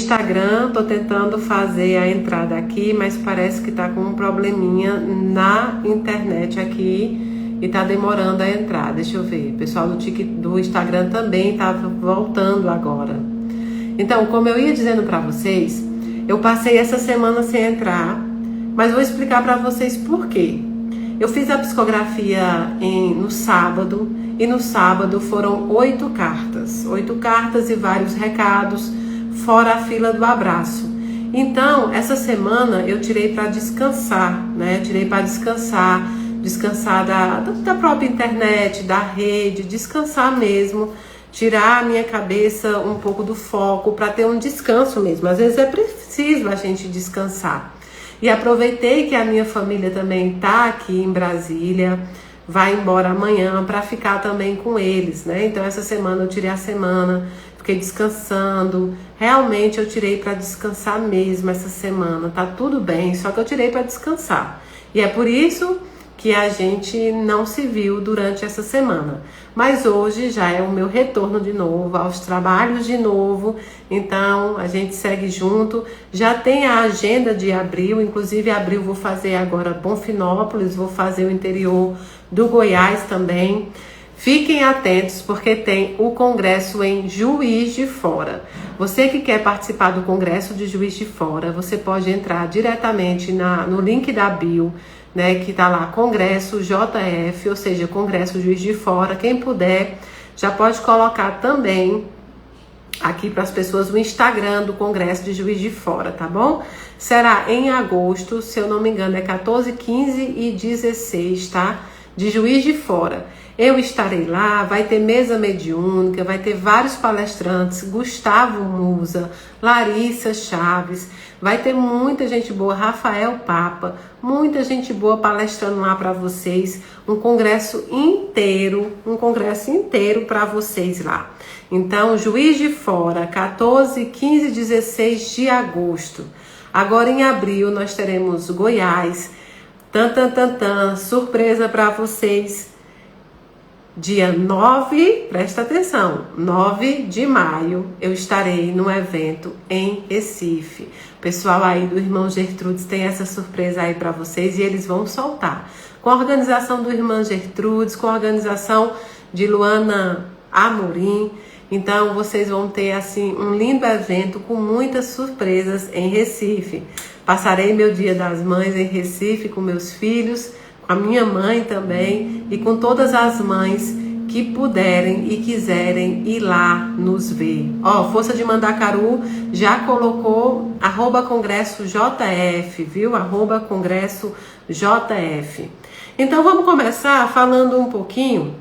Instagram, tô tentando fazer a entrada aqui, mas parece que tá com um probleminha na internet aqui e tá demorando a entrar. Deixa eu ver. O pessoal do Instagram também tá voltando agora. Então, como eu ia dizendo para vocês, eu passei essa semana sem entrar, mas vou explicar para vocês por quê. Eu fiz a psicografia no sábado, e no sábado foram 8 cartas. 8 cartas e vários recados, fora a fila do abraço. Então, essa semana eu tirei para descansar, né? Tirei para descansar da própria internet, da rede, descansar mesmo, tirar a minha cabeça um pouco do foco para ter um descanso mesmo. Às vezes é preciso a gente descansar. E aproveitei que a minha família também está aqui em Brasília, vai embora amanhã para ficar também com eles, né? Então essa semana eu tirei a semana, fiquei descansando. Realmente eu tirei para descansar mesmo essa semana. Tá tudo bem, só que eu tirei para descansar. E é por isso que a gente não se viu durante essa semana. Mas hoje já é o meu retorno de novo, aos trabalhos de novo. Então a gente segue junto. Já tem a agenda de abril, inclusive abril vou fazer agora Bonfinópolis, vou fazer o interior do Goiás também. Fiquem atentos porque tem o congresso em Juiz de Fora. Você que quer participar do congresso de Juiz de Fora, você pode entrar diretamente no link da bio, né, que tá lá, Congresso JF, ou seja, Congresso Juiz de Fora. Quem puder, já pode colocar também aqui para as pessoas o Instagram do Congresso de Juiz de Fora, tá bom? Será em agosto, se eu não me engano, é 14, 15 e 16, tá? De Juiz de Fora. Eu estarei lá, vai ter mesa mediúnica, vai ter vários palestrantes, Gustavo Musa, Larissa Chaves, vai ter muita gente boa, Rafael Papa, muita gente boa palestrando lá para vocês, um congresso inteiro para vocês lá. Então, Juiz de Fora, 14, 15 e 16 de agosto. Agora em abril nós teremos Goiás, surpresa para vocês. Dia 9, presta atenção, 9 de maio eu estarei num evento em Recife. O pessoal aí do Irmão Gertrudes tem essa surpresa aí para vocês e eles vão soltar. Com a organização do Irmão Gertrudes, com a organização de Luana Amorim. Então vocês vão ter assim um lindo evento com muitas surpresas em Recife. Passarei meu Dia das Mães em Recife com meus filhos, a minha mãe também e com todas as mães que puderem e quiserem ir lá nos ver. Ó, Força de Mandacaru já colocou @Congresso JF, viu? @Congresso JF. Então vamos começar falando um pouquinho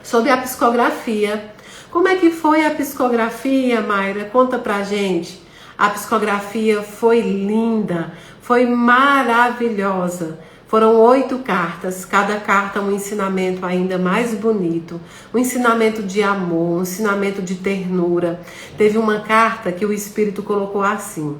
sobre a psicografia. Como é que foi a psicografia, Mayra? Conta pra gente. A psicografia foi linda, foi maravilhosa. Foram 8 cartas, cada carta um ensinamento ainda mais bonito, um ensinamento de amor, um ensinamento de ternura. Teve uma carta que o Espírito colocou assim: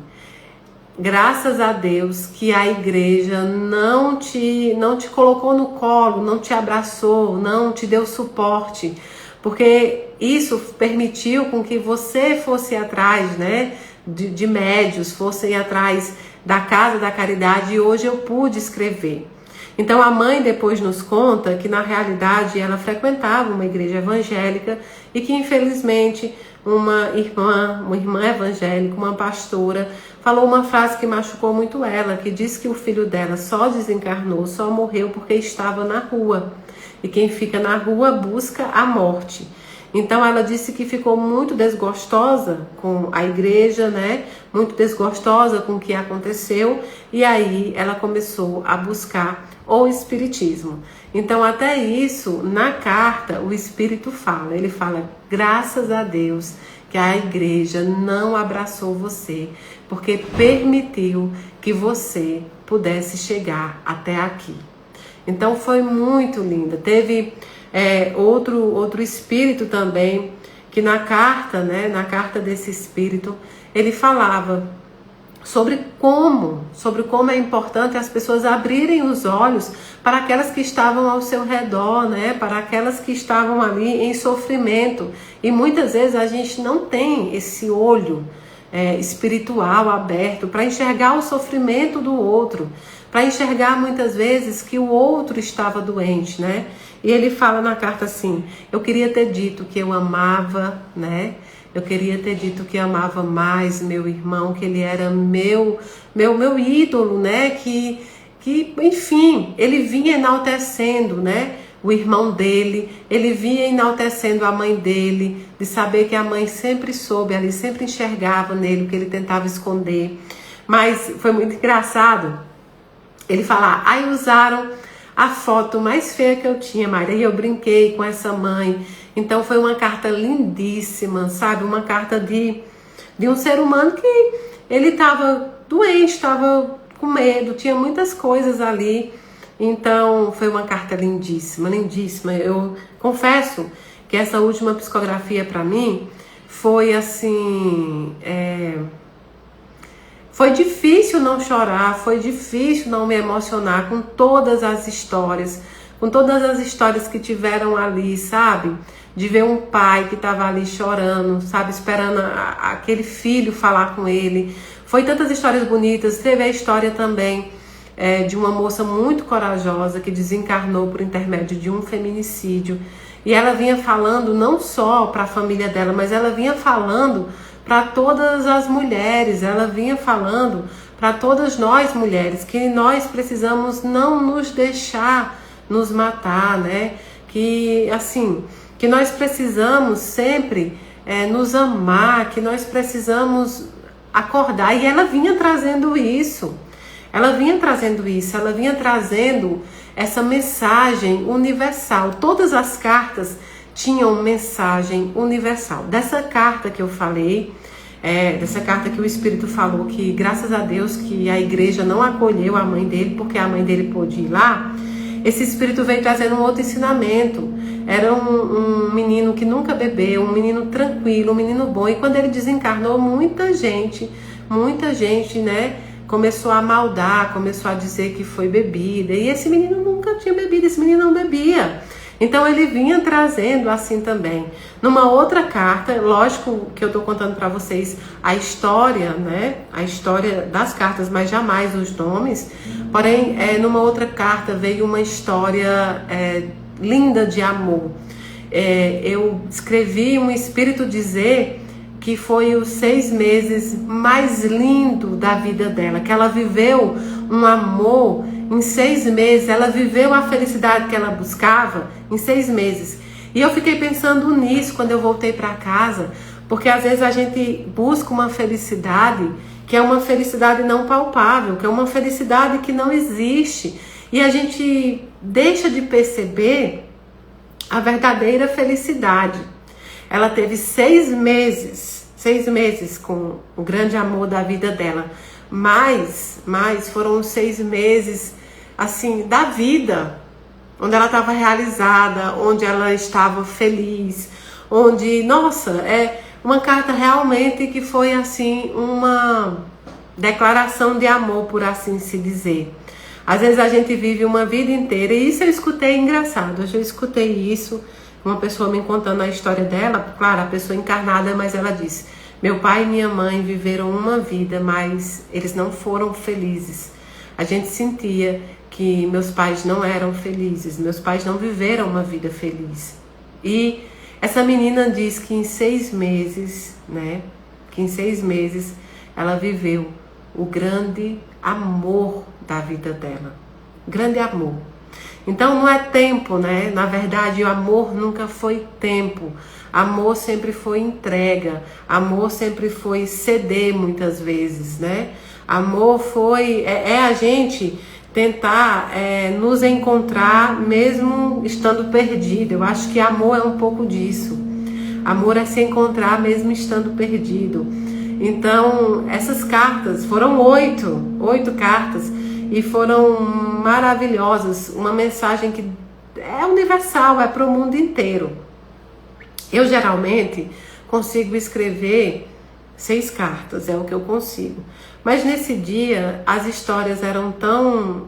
graças a Deus que a igreja não te colocou no colo, não te abraçou, não te deu suporte, porque isso permitiu com que você fosse atrás, né, de médios, fossem atrás da Casa da Caridade, e hoje eu pude escrever. Então a mãe depois nos conta que na realidade ela frequentava uma igreja evangélica e que infelizmente uma irmã evangélica, uma pastora, falou uma frase que machucou muito ela, que disse que o filho dela só desencarnou, só morreu porque estava na rua. E quem fica na rua busca a morte. Então ela disse que ficou muito desgostosa com a igreja, né? Muito desgostosa com o que aconteceu. E aí ela começou a buscar o espiritismo. Então até isso, na carta, o espírito fala. Ele fala: graças a Deus que a igreja não abraçou você, porque permitiu que você pudesse chegar até aqui. Então foi muito linda. Teve outro espírito também, que na carta, né, na carta desse espírito, ele falava sobre como é importante as pessoas abrirem os olhos para aquelas que estavam ao seu redor, né, para aquelas que estavam ali em sofrimento. E muitas vezes a gente não tem esse olho espiritual aberto para enxergar o sofrimento do outro, para enxergar muitas vezes que o outro estava doente, né? E ele fala na carta assim: eu queria ter dito que eu amava, né? Eu queria ter dito que amava mais meu irmão, que ele era meu ídolo, né? Que enfim, ele vinha enaltecendo, né? O irmão dele, ele vinha enaltecendo a mãe dele, de saber que a mãe sempre soube ali, sempre enxergava nele o que ele tentava esconder. Mas foi muito engraçado ele falar: aí usaram a foto mais feia que eu tinha, Maria, e eu brinquei com essa mãe. Então foi uma carta lindíssima, sabe? Uma carta de um ser humano que ele estava doente, estava com medo, tinha muitas coisas ali. Então foi uma carta lindíssima, lindíssima. Eu confesso que essa última psicografia para mim foi assim... Foi difícil não chorar, foi difícil não me emocionar com todas as histórias, que tiveram ali, sabe? De ver um pai que estava ali chorando, sabe? Esperando aquele filho falar com ele. Foi tantas histórias bonitas. Teve a história também de uma moça muito corajosa que desencarnou por intermédio de um feminicídio. E ela vinha falando não só para a família dela, mas ela vinha falando para todas as mulheres, ela vinha falando para todas nós mulheres, que nós precisamos não nos deixar nos matar, né? Que assim, que nós precisamos sempre nos amar, que nós precisamos acordar. E ela vinha trazendo isso, ela vinha trazendo essa mensagem universal. Todas as cartas tinham mensagem universal. Dessa carta que eu falei, dessa carta que o Espírito falou que graças a Deus que a igreja não acolheu a mãe dele, porque a mãe dele pôde ir lá, esse Espírito veio trazendo um outro ensinamento. Era um menino que nunca bebeu, um menino tranquilo, um menino bom. E quando ele desencarnou, muita gente, né, começou a maldar, começou a dizer que foi bebida. E esse menino nunca tinha bebido, esse menino não bebia. Então ele vinha trazendo assim também. Numa outra carta, lógico que eu estou contando para vocês a história, né? A história das cartas, mas jamais os nomes. Porém, numa outra carta veio uma história linda de amor. Eu escrevi um espírito dizer que foi os 6 meses mais lindo da vida dela, que ela viveu um amor em 6 meses, ela viveu a felicidade que ela buscava em 6 meses. E eu fiquei pensando nisso quando eu voltei para casa, porque às vezes a gente busca uma felicidade que é uma felicidade não palpável, que é uma felicidade que não existe, e a gente deixa de perceber a verdadeira felicidade. Ela teve 6 meses com o grande amor da vida dela, mas foram 6 meses assim da vida, onde ela estava realizada, onde ela estava feliz, onde, nossa, uma carta realmente que foi assim uma declaração de amor, por assim se dizer. Às vezes a gente vive uma vida inteira, e isso eu escutei engraçado, hoje eu escutei isso, uma pessoa me contando a história dela, claro, a pessoa encarnada, mas ela disse: meu pai e minha mãe viveram uma vida, mas eles não foram felizes. A gente sentia que meus pais não eram felizes, meus pais não viveram uma vida feliz. E essa menina diz que em 6 meses, né, que em 6 meses ela viveu o grande amor da vida dela. Grande amor. Então não é tempo, né? Na verdade, o amor nunca foi tempo. Amor sempre foi entrega. Amor sempre foi ceder muitas vezes, né? Amor foi... a gente tentar nos encontrar mesmo estando perdido. Eu acho que amor é um pouco disso. Amor é se encontrar mesmo estando perdido. Então, essas cartas, foram 8 cartas, e foram maravilhosas, uma mensagem que é universal, é para o mundo inteiro. Eu geralmente consigo escrever 6 cartas, é o que eu consigo. Mas nesse dia, as histórias eram tão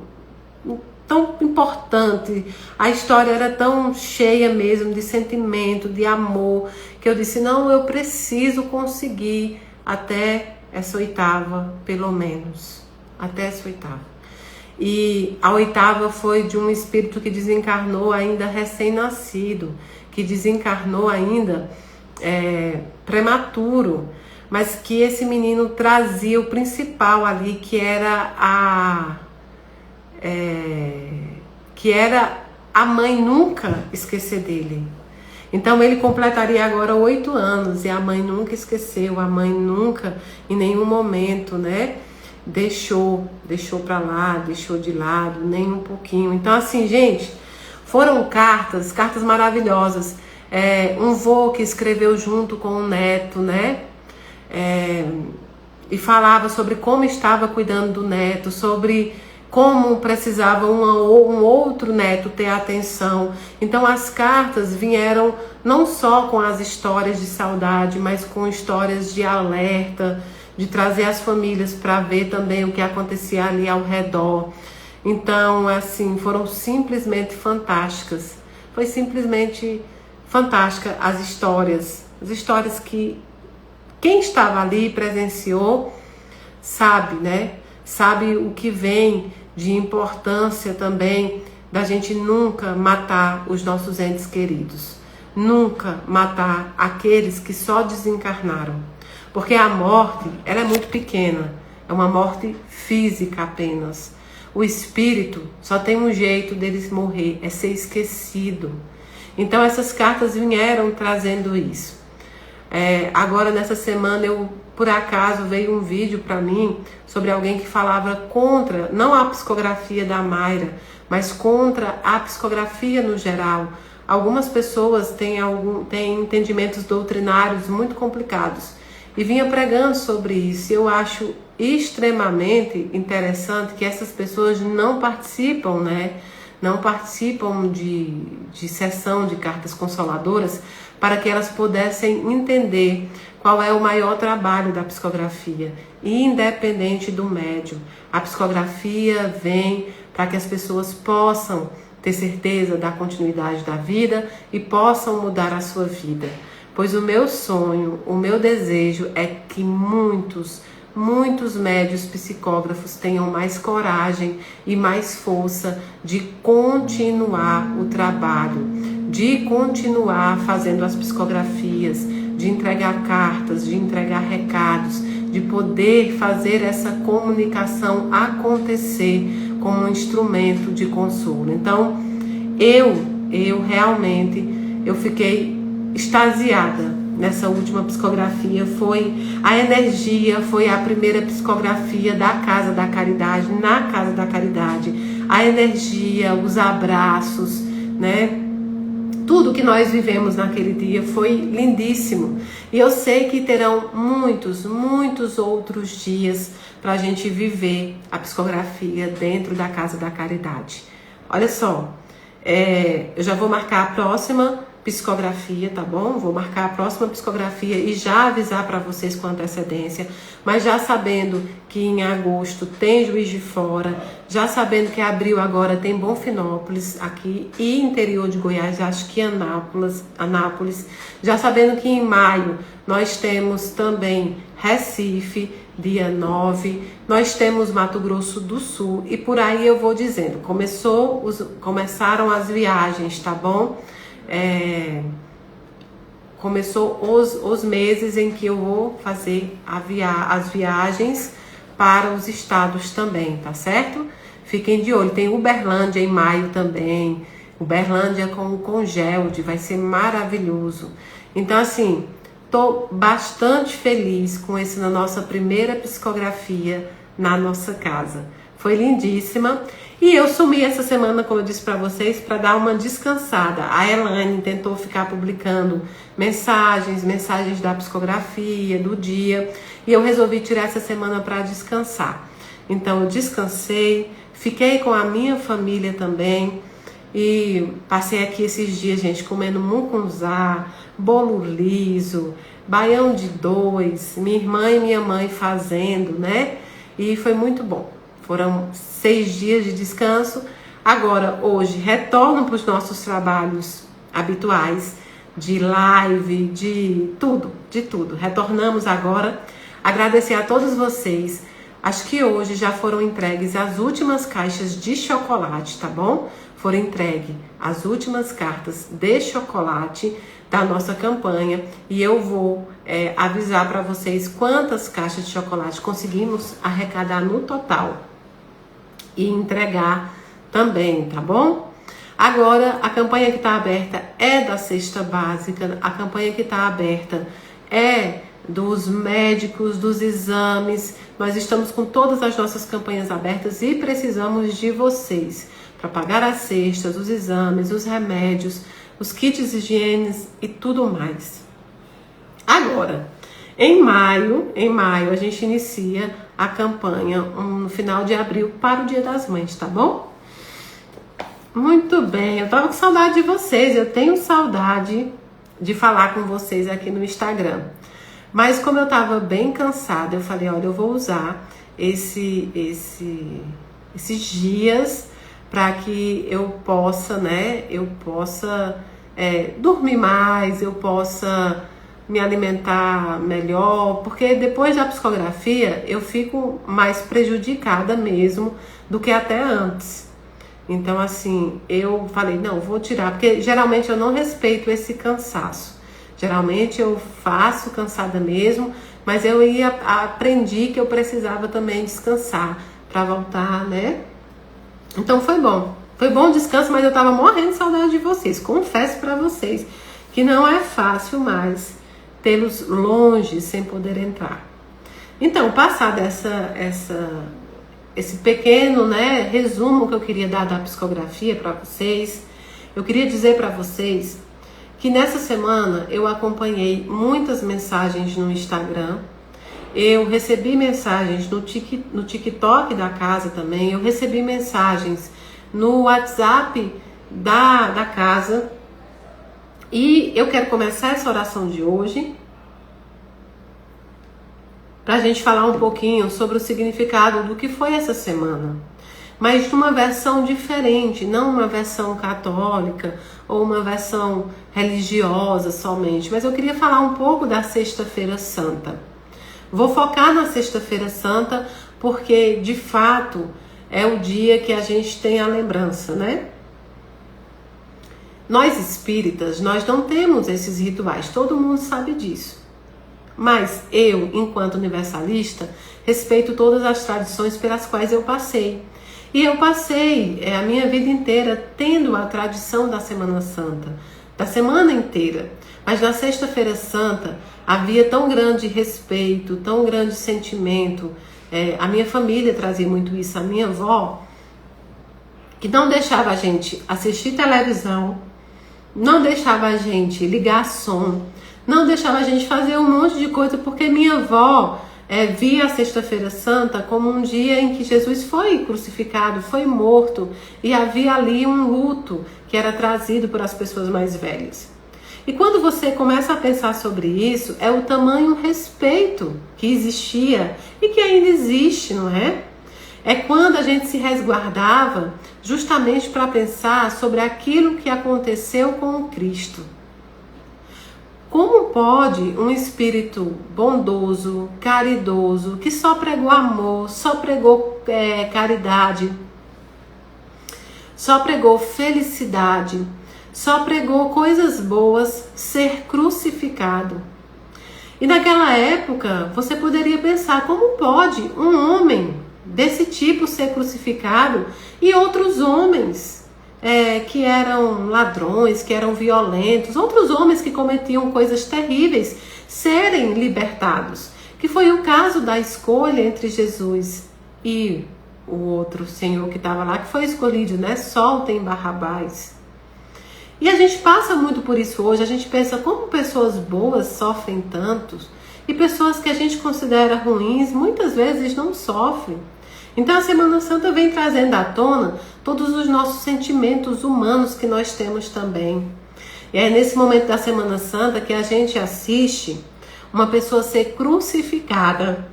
importantes, a história era tão cheia mesmo de sentimento, de amor, que eu disse: não, eu preciso conseguir até essa oitava, pelo menos. Até essa oitava. E a oitava foi de um espírito que desencarnou ainda recém-nascido, que desencarnou ainda prematuro, mas que esse menino trazia o principal ali, que era a mãe nunca esquecer dele. Então ele completaria agora 8 anos e a mãe nunca esqueceu, a mãe nunca, em nenhum momento, né, deixou pra lá, deixou de lado, nem um pouquinho. Então assim, gente, foram cartas maravilhosas. Um vô que escreveu junto com o neto, né, e falava sobre como estava cuidando do neto, sobre como precisava um outro neto ter atenção. Então as cartas vieram não só com as histórias de saudade, mas com histórias de alerta, de trazer as famílias para ver também o que acontecia ali ao redor. Então, assim, foram simplesmente fantásticas. Foi simplesmente fantástica as histórias que quem estava ali presenciou sabe, né? Sabe o que vem de importância também da gente nunca matar os nossos entes queridos. Nunca matar aqueles que só desencarnaram. Porque a morte, ela é muito pequena. É uma morte física apenas. O espírito só tem um jeito deles morrer, é ser esquecido. Então essas cartas vieram trazendo isso. Agora nessa semana por acaso veio um vídeo para mim sobre alguém que falava contra, não a psicografia da Mayra, mas contra a psicografia no geral. Algumas pessoas têm entendimentos doutrinários muito complicados e vinha pregando sobre isso. Eu acho extremamente interessante que essas pessoas não participam, né? Não participam de sessão de cartas consoladoras para que elas pudessem entender qual é o maior trabalho da psicografia, independente do médium. A psicografia vem para que as pessoas possam ter certeza da continuidade da vida e possam mudar a sua vida. Pois o meu sonho, o meu desejo é que muitos médios psicógrafos tenham mais coragem e mais força de continuar o trabalho, de continuar fazendo as psicografias, de entregar cartas, de entregar recados, de poder fazer essa comunicação acontecer como um instrumento de consolo. Então, eu realmente, eu fiquei extasiada nessa última psicografia. A energia foi a primeira psicografia da Casa da Caridade, na Casa da Caridade. A energia, os abraços, né? Tudo que nós vivemos naquele dia foi lindíssimo. E eu sei que terão muitos outros dias para a gente viver a psicografia dentro da Casa da Caridade. Olha só, eu já vou marcar a próxima psicografia, tá bom? Vou marcar a próxima psicografia e já avisar para vocês com antecedência, mas já sabendo que em agosto tem Juiz de Fora, já sabendo que abril agora tem Bonfinópolis aqui e interior de Goiás, acho que Anápolis, já sabendo que em maio nós temos também Recife, dia 9, nós temos Mato Grosso do Sul e por aí eu vou dizendo, começaram as viagens, tá bom? Começou os meses em que eu vou fazer as viagens para os estados também, tá certo? Fiquem de olho, tem Uberlândia em maio também, Uberlândia com o Congelde, vai ser maravilhoso. Então assim, tô bastante feliz com esse na nossa primeira psicografia na nossa casa. Foi lindíssima. E eu sumi essa semana, como eu disse para vocês, para dar uma descansada. A Elaine tentou ficar publicando mensagens da psicografia, do dia. E eu resolvi tirar essa semana para descansar. Então eu descansei, fiquei com a minha família também. E passei aqui esses dias, gente, comendo mucunzá, bolo liso, baião de 2, minha irmã e minha mãe fazendo, né? E foi muito bom. Foram 6 dias de descanso. Agora, hoje, retorno para os nossos trabalhos habituais, de live, de tudo. Retornamos agora Agradecer a todos vocês. Acho que hoje já foram entregues as últimas caixas de chocolate, tá bom? Foram entregues as últimas cartas de chocolate da nossa campanha e eu vou avisar para vocês quantas caixas de chocolate conseguimos arrecadar no total e entregar também, tá bom? Agora, a campanha que está aberta é da cesta básica, a campanha que está aberta é dos médicos, dos exames. Nós estamos com todas as nossas campanhas abertas e precisamos de vocês para pagar as cestas, os exames, os remédios, os kits de higiene e tudo mais. Agora, em maio a gente inicia a campanha no final de abril para o Dia das Mães, tá bom? Muito bem, eu tava com saudade de vocês, eu tenho saudade de falar com vocês aqui no Instagram. Mas como eu tava bem cansada, eu falei, olha, eu vou usar esses dias para que eu possa, dormir mais, eu possa me alimentar melhor, porque depois da psicografia eu fico mais prejudicada mesmo do que até antes. Então, assim, eu falei, não, vou tirar, porque geralmente eu não respeito esse cansaço. Geralmente eu faço cansada mesmo, mas eu aprendi que eu precisava também descansar para voltar, né? Então foi bom o descanso, mas eu tava morrendo de saudade de vocês. Confesso para vocês que não é fácil mais tê-los longe sem poder entrar. Então, passado esse pequeno, resumo que eu queria dar da psicografia para vocês, eu queria dizer para vocês que nessa semana eu acompanhei muitas mensagens no Instagram, eu recebi mensagens no TikTok da casa também, eu recebi mensagens no WhatsApp da casa, e eu quero começar essa oração de hoje para a gente falar um pouquinho sobre o significado do que foi essa semana, mas de uma versão diferente, não uma versão católica ou uma versão religiosa somente, mas eu queria falar um pouco da Sexta-feira Santa. Vou focar na Sexta-feira Santa porque, de fato, é o dia que a gente tem a lembrança, né? Nós espíritas, nós não temos esses rituais, todo mundo sabe disso. Mas eu, enquanto universalista, respeito todas as tradições pelas quais eu passei. E eu passei a minha vida inteira tendo a tradição da Semana Santa, da semana inteira. Mas na Sexta-feira Santa havia tão grande respeito, tão grande sentimento. A minha família trazia muito isso, a minha avó, que não deixava a gente assistir televisão, não deixava a gente ligar som, não deixava a gente fazer um monte de coisa, porque minha avó via a Sexta-feira Santa como um dia em que Jesus foi crucificado, foi morto, e havia ali um luto que era trazido por as pessoas mais velhas. E quando você começa a pensar sobre isso, é o tamanho respeito que existia e que ainda existe, não é? É quando a gente se resguardava justamente para pensar sobre aquilo que aconteceu com o Cristo. Como pode um espírito bondoso, caridoso, que só pregou amor, só pregou caridade, só pregou felicidade, só pregou coisas boas, ser crucificado? E naquela época você poderia pensar, como pode um homem desse tipo ser crucificado e outros homens que eram ladrões, que eram violentos, outros homens que cometiam coisas terríveis, serem libertados? Que foi o caso da escolha entre Jesus e o outro senhor que estava lá, que foi escolhido, né? Soltem Barrabás. E a gente passa muito por isso hoje, a gente pensa como pessoas boas sofrem tanto, e pessoas que a gente considera ruins, muitas vezes não sofrem. Então a Semana Santa vem trazendo à tona todos os nossos sentimentos humanos que nós temos também. E é nesse momento da Semana Santa que a gente assiste uma pessoa ser crucificada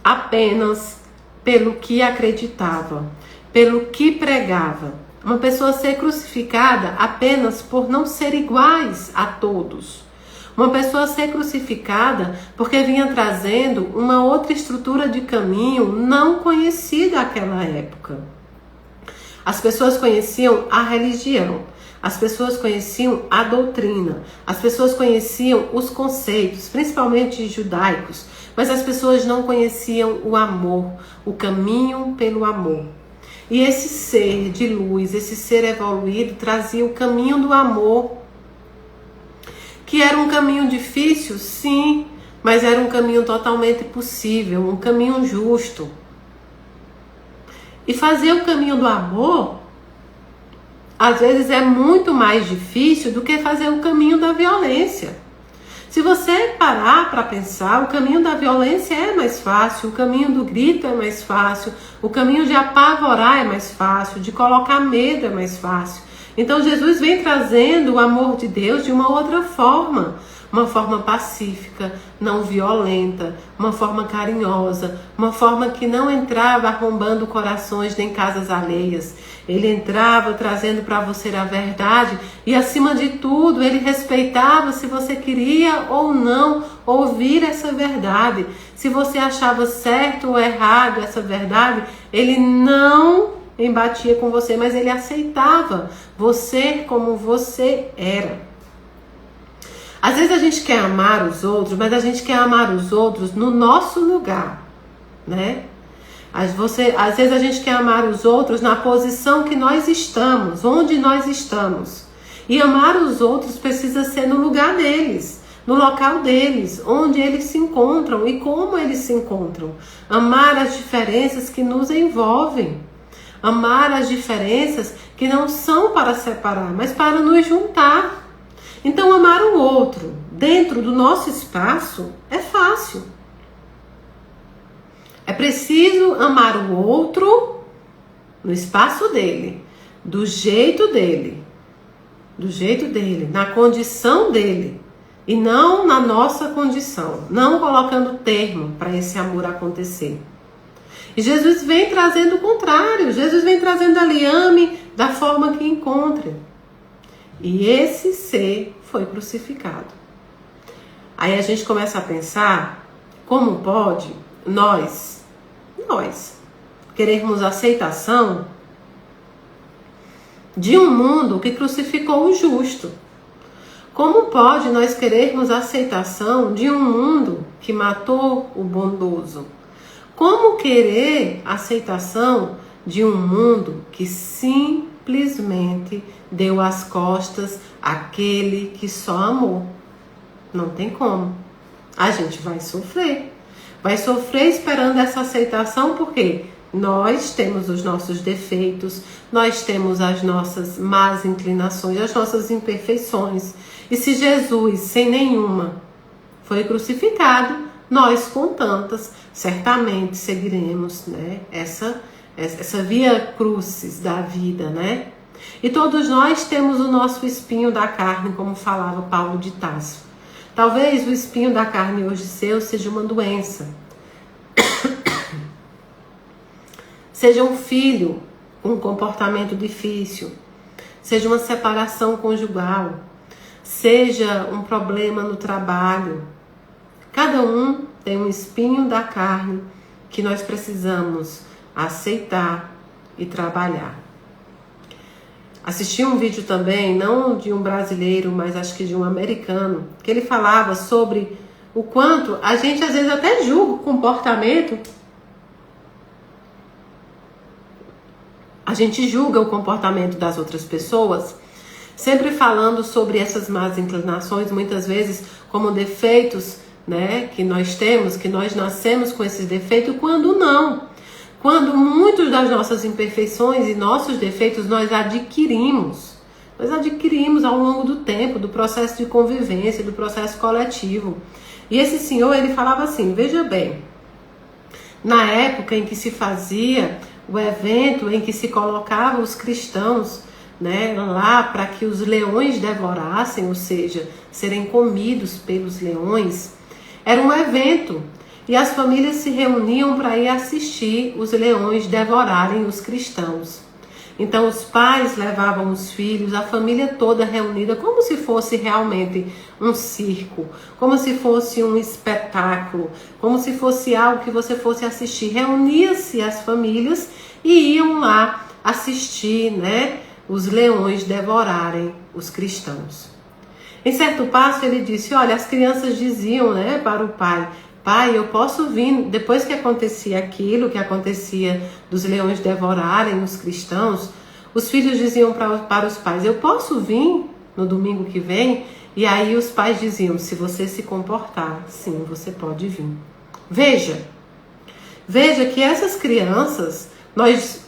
apenas pelo que acreditava, pelo que pregava. Uma pessoa ser crucificada apenas por não ser iguais a todos. Uma pessoa ser crucificada porque vinha trazendo uma outra estrutura de caminho não conhecida naquela época. As pessoas conheciam a religião, as pessoas conheciam a doutrina, as pessoas conheciam os conceitos, principalmente judaicos, mas as pessoas não conheciam o amor, o caminho pelo amor. E esse ser de luz, esse ser evoluído, trazia o caminho do amor, que era um caminho difícil, sim, mas era um caminho totalmente possível, um caminho justo. E fazer o caminho do amor, às vezes é muito mais difícil do que fazer o caminho da violência. Se você parar para pensar, o caminho da violência é mais fácil, o caminho do grito é mais fácil, o caminho de apavorar é mais fácil, de colocar medo é mais fácil. Então Jesus vem trazendo o amor de Deus de uma outra forma, uma forma pacífica, não violenta, uma forma carinhosa, uma forma que não entrava arrombando corações nem casas alheias. Ele entrava trazendo para você a verdade e, acima de tudo, ele respeitava se você queria ou não ouvir essa verdade. Se você achava certo ou errado essa verdade, ele não embatia com você, mas ele aceitava você como você era. Às vezes a gente quer amar os outros, mas a gente quer amar os outros no nosso lugar, né? Às vezes a gente quer amar os outros na posição que nós estamos, onde nós estamos. E amar os outros precisa ser no lugar deles, no local deles, onde eles se encontram e como eles se encontram. Amar as diferenças que nos envolvem. Amar as diferenças que não são para separar, mas para nos juntar. Então, amar o outro dentro do nosso espaço é fácil. É preciso amar o outro no espaço dele, do jeito dele, na condição dele, e não na nossa condição, não colocando termo para esse amor acontecer. E Jesus vem trazendo o contrário, Jesus vem trazendo ali, ame da forma que encontre. E esse ser foi crucificado. Aí a gente começa a pensar, como pode nós querermos aceitação de um mundo que crucificou o justo? Como pode nós querermos aceitação de um mundo que matou o bondoso? Como querer aceitação de um mundo que simplesmente deu as costas àquele que só amou? Não tem como. A gente vai sofrer. Vai sofrer esperando essa aceitação, porque nós temos os nossos defeitos, nós temos as nossas más inclinações, as nossas imperfeições. E se Jesus, sem nenhuma, foi crucificado, nós com tantas, certamente seguiremos, né, essa via crucis da vida, né? E todos nós temos o nosso espinho da carne, como falava Paulo de Tarso. Talvez o espinho da carne hoje seu seja uma doença. Seja um filho com um comportamento difícil. Seja uma separação conjugal. Seja um problema no trabalho. Cada um tem um espinho da carne que nós precisamos aceitar e trabalhar. Assisti um vídeo também, não de um brasileiro, mas acho que de um americano, que ele falava sobre o quanto a gente às vezes até julga o comportamento. A gente julga o comportamento das outras pessoas, sempre falando sobre essas más inclinações, muitas vezes como defeitos, né, que nós temos, que nós nascemos com esses defeitos, quando não. Quando muitas das nossas imperfeições e nossos defeitos nós adquirimos ao longo do tempo, do processo de convivência, do processo coletivo. E esse senhor, ele falava assim, veja bem, na época em que se fazia o evento, em que se colocava os cristãos, né, lá para que os leões devorassem, ou seja, serem comidos pelos leões, era um evento. E as famílias se reuniam para ir assistir os leões devorarem os cristãos. Então os pais levavam os filhos, a família toda reunida, como se fosse realmente um circo, como se fosse um espetáculo, como se fosse algo que você fosse assistir. Reunia-se as famílias e iam lá assistir, né, os leões devorarem os cristãos. Em certo passo ele disse, olha, as crianças diziam, né, para o pai, pai, eu posso vir, depois que acontecia aquilo, que acontecia dos leões devorarem os cristãos, os filhos diziam para os pais, eu posso vir no domingo que vem? E aí os pais diziam, se você se comportar, sim, você pode vir. Veja que essas crianças,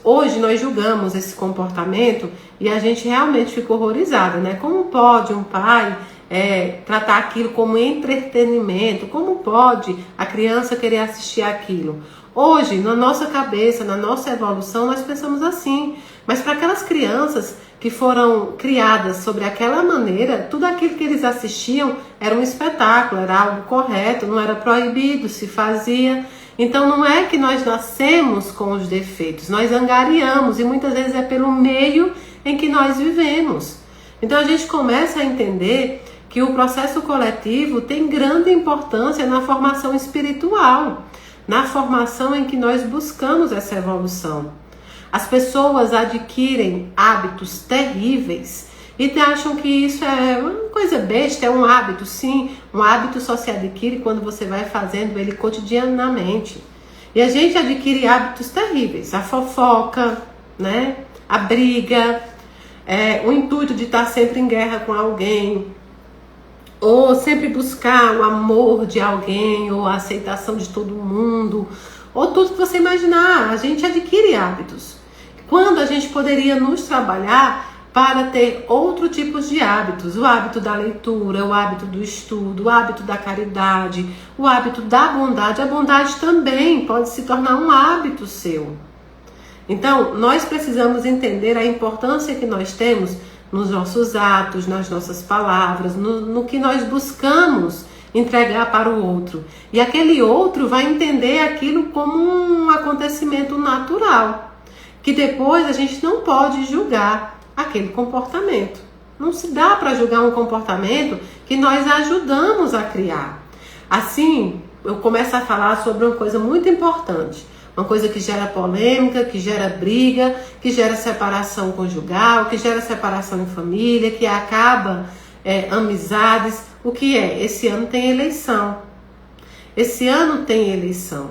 hoje nós julgamos esse comportamento e a gente realmente fica horrorizada, né? Como pode um pai tratar aquilo como entretenimento? Como pode a criança querer assistir aquilo? Hoje, na nossa cabeça, na nossa evolução, nós pensamos assim. Mas para aquelas crianças que foram criadas sobre aquela maneira, tudo aquilo que eles assistiam era um espetáculo, era algo correto, não era proibido, se fazia. Então não é que nós nascemos com os defeitos, nós angariamos e muitas vezes é pelo meio em que nós vivemos. Então a gente começa a entender que o processo coletivo tem grande importância na formação espiritual, na formação em que nós buscamos essa evolução. As pessoas adquirem hábitos terríveis e acham que isso é uma coisa besta, é um hábito. Sim, um hábito só se adquire quando você vai fazendo ele cotidianamente. E a gente adquire hábitos terríveis, a fofoca, né? A briga, o intuito de estar sempre em guerra com alguém, ou sempre buscar o amor de alguém, ou a aceitação de todo mundo, ou tudo que você imaginar. A gente adquire hábitos. Quando a gente poderia nos trabalhar para ter outro tipo de hábitos, o hábito da leitura, o hábito do estudo, o hábito da caridade, o hábito da bondade. A bondade também pode se tornar um hábito seu. Então, nós precisamos entender a importância que nós temos nos nossos atos, nas nossas palavras, no que nós buscamos entregar para o outro. E aquele outro vai entender aquilo como um acontecimento natural, que depois a gente não pode julgar aquele comportamento. Não se dá para julgar um comportamento que nós ajudamos a criar. Assim, eu começo a falar sobre uma coisa muito importante. Uma coisa que gera polêmica, que gera briga, que gera separação conjugal, que gera separação em família, que acaba amizades. O que é? Esse ano tem eleição. Esse ano tem eleição.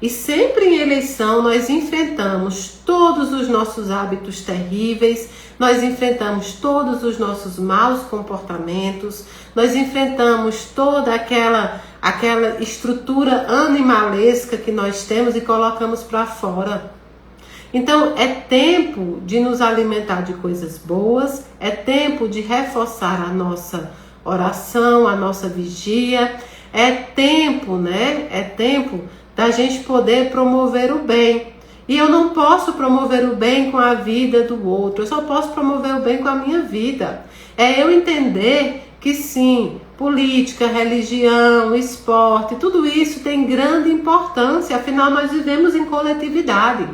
E sempre em eleição nós enfrentamos todos os nossos hábitos terríveis, nós enfrentamos todos os nossos maus comportamentos, nós enfrentamos toda aquela estrutura animalesca que nós temos e colocamos para fora. Então é tempo de nos alimentar de coisas boas, é tempo de reforçar a nossa oração, a nossa vigia, é tempo, né? É tempo da gente poder promover o bem. E eu não posso promover o bem com a vida do outro, eu só posso promover o bem com a minha vida. É eu entender que sim, política, religião, esporte, tudo isso tem grande importância, afinal nós vivemos em coletividade.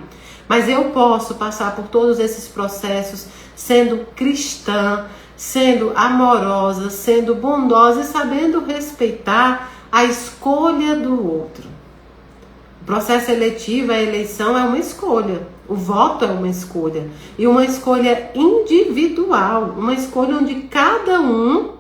Mas eu posso passar por todos esses processos sendo cristã, sendo amorosa, sendo bondosa e sabendo respeitar a escolha do outro. O processo eletivo, a eleição é uma escolha, o voto é uma escolha, e uma escolha individual, uma escolha onde cada um,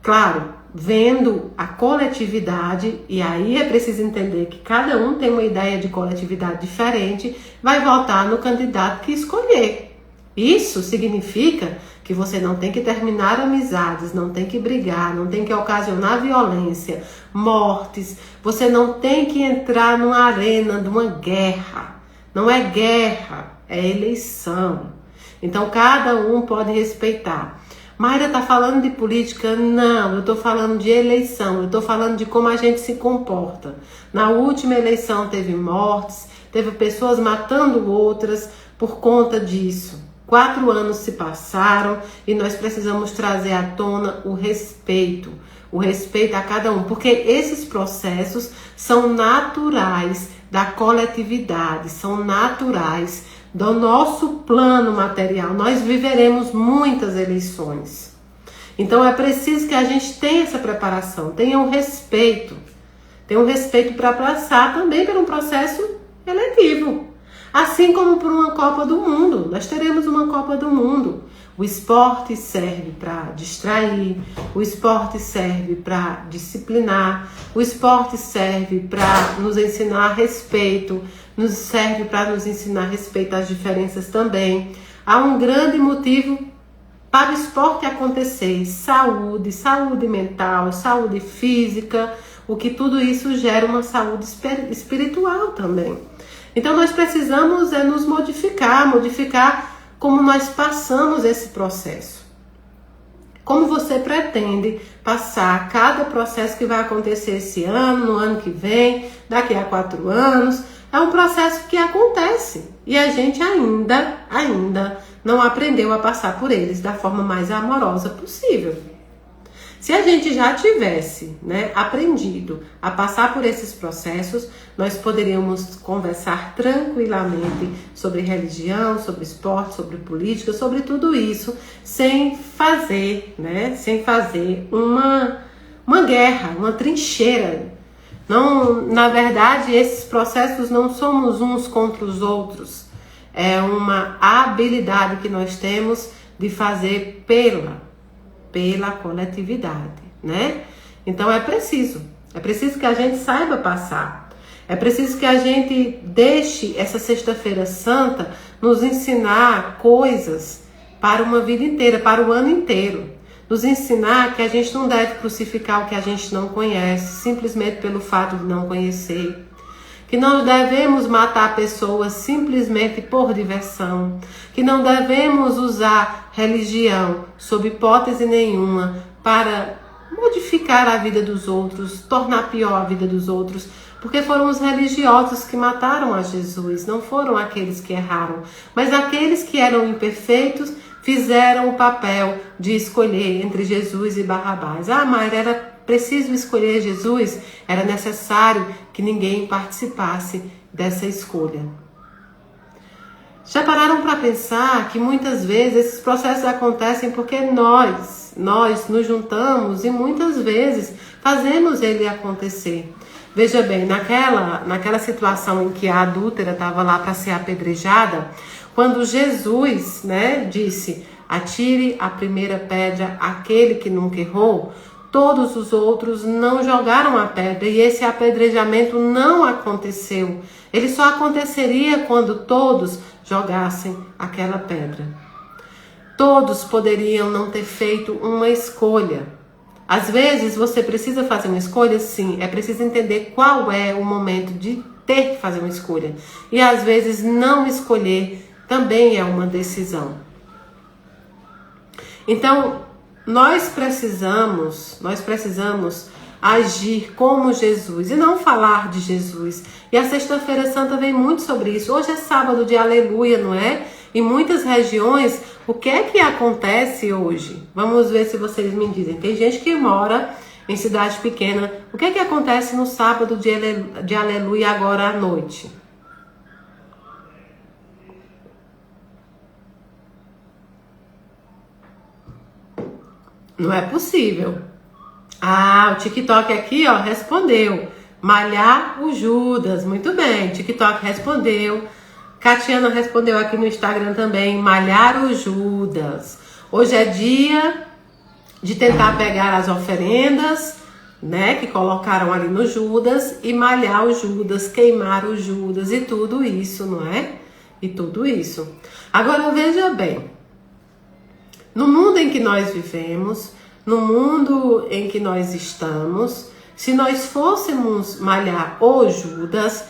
claro, vendo a coletividade, e aí é preciso entender que cada um tem uma ideia de coletividade diferente, vai votar no candidato que escolher. Isso significa que você não tem que terminar amizades, não tem que brigar, não tem que ocasionar violência, mortes. Você não tem que entrar numa arena de uma guerra. Não é guerra, é eleição. Então cada um pode respeitar. Mayra está falando de política? Não, eu estou falando de eleição, eu estou falando de como a gente se comporta. Na última eleição teve mortes, teve pessoas matando outras por conta disso. 4 anos se passaram e nós precisamos trazer à tona o respeito. o respeito a cada um, porque esses processos são naturais da coletividade, são naturais do nosso plano material. Nós viveremos muitas eleições. Então é preciso que a gente tenha essa preparação, tenha um respeito para passar também por um processo eletivo. Assim como por uma Copa do Mundo, nós teremos uma Copa do Mundo. O esporte serve para distrair, o esporte serve para disciplinar, o esporte serve para nos ensinar respeito, serve para nos ensinar respeito às diferenças também. Há um grande motivo para o esporte acontecer: saúde, saúde mental, saúde física, o que tudo isso gera uma saúde espiritual também. Então nós precisamos nos modificar como nós passamos esse processo. Como você pretende passar cada processo que vai acontecer esse ano, no ano que vem, daqui a 4 anos. É um processo que acontece e a gente ainda não aprendeu a passar por eles da forma mais amorosa possível. Se a gente já tivesse, aprendido a passar por esses processos, nós poderíamos conversar tranquilamente sobre religião, sobre esporte, sobre política, sobre tudo isso, sem fazer uma guerra, uma trincheira. Não, na verdade, esses processos não somos uns contra os outros. É uma habilidade que nós temos de fazer pela coletividade, Então é preciso que a gente saiba passar. É preciso que a gente deixe essa Sexta-feira Santa nos ensinar coisas para uma vida inteira, para o ano inteiro. Nos ensinar que a gente não deve crucificar o que a gente não conhece, simplesmente pelo fato de não conhecer. Que não devemos matar pessoas simplesmente por diversão. Que não devemos usar religião, sob hipótese nenhuma, para modificar a vida dos outros, tornar pior a vida dos outros. Porque foram os religiosos que mataram a Jesus, não foram aqueles que erraram. Mas aqueles que eram imperfeitos fizeram o papel de escolher entre Jesus e Barrabás. Mas era preciso escolher Jesus, era necessário que ninguém participasse dessa escolha. Já pararam para pensar que muitas vezes esses processos acontecem porque nós nos juntamos e muitas vezes fazemos ele acontecer. Veja bem, naquela situação em que a adúltera estava lá para ser apedrejada, quando Jesus, disse: atire a primeira pedra aquele que nunca errou, todos os outros não jogaram a pedra e esse apedrejamento não aconteceu. Ele só aconteceria quando todos jogassem aquela pedra. Todos poderiam não ter feito uma escolha. Às vezes você precisa fazer uma escolha, sim. É preciso entender qual é o momento de ter que fazer uma escolha. E às vezes não escolher também é uma decisão. Então, nós precisamos agir como Jesus e não falar de Jesus. E a Sexta-feira Santa vem muito sobre isso. Hoje é sábado de aleluia, não é? Em muitas regiões, o que é que acontece hoje? Vamos ver se vocês me dizem. Tem gente que mora em cidade pequena. O que é que acontece no sábado de aleluia agora à noite? Não é possível. O TikTok aqui, respondeu. Malhar o Judas. Muito bem, TikTok respondeu. Catiana respondeu aqui no Instagram também. Malhar o Judas. Hoje é dia de tentar pegar as oferendas, que colocaram ali no Judas e malhar o Judas, queimar o Judas e tudo isso, não é? E tudo isso. Agora veja bem. No mundo em que nós vivemos, no mundo em que nós estamos, se nós fôssemos malhar o Judas,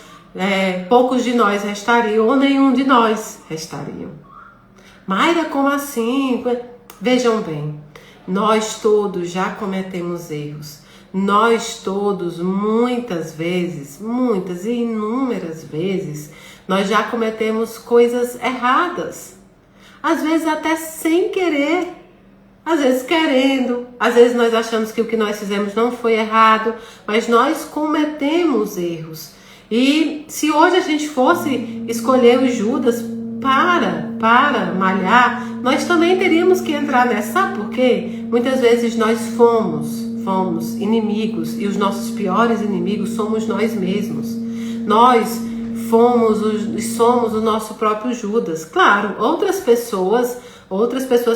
poucos de nós restariam ou nenhum de nós restariam. Mayra, como assim? Vejam bem, nós todos já cometemos erros. Nós todos, muitas vezes, muitas e inúmeras vezes, nós já cometemos coisas erradas. Às vezes até sem querer. às vezes querendo, às vezes nós achamos que o que nós fizemos não foi errado, mas nós cometemos erros. E se hoje a gente fosse escolher o Judas para malhar, nós também teríamos que entrar nessa. Sabe por quê? Muitas vezes nós fomos inimigos, e os nossos piores inimigos somos nós mesmos. Nós somos o nosso próprio Judas. Claro, outras pessoas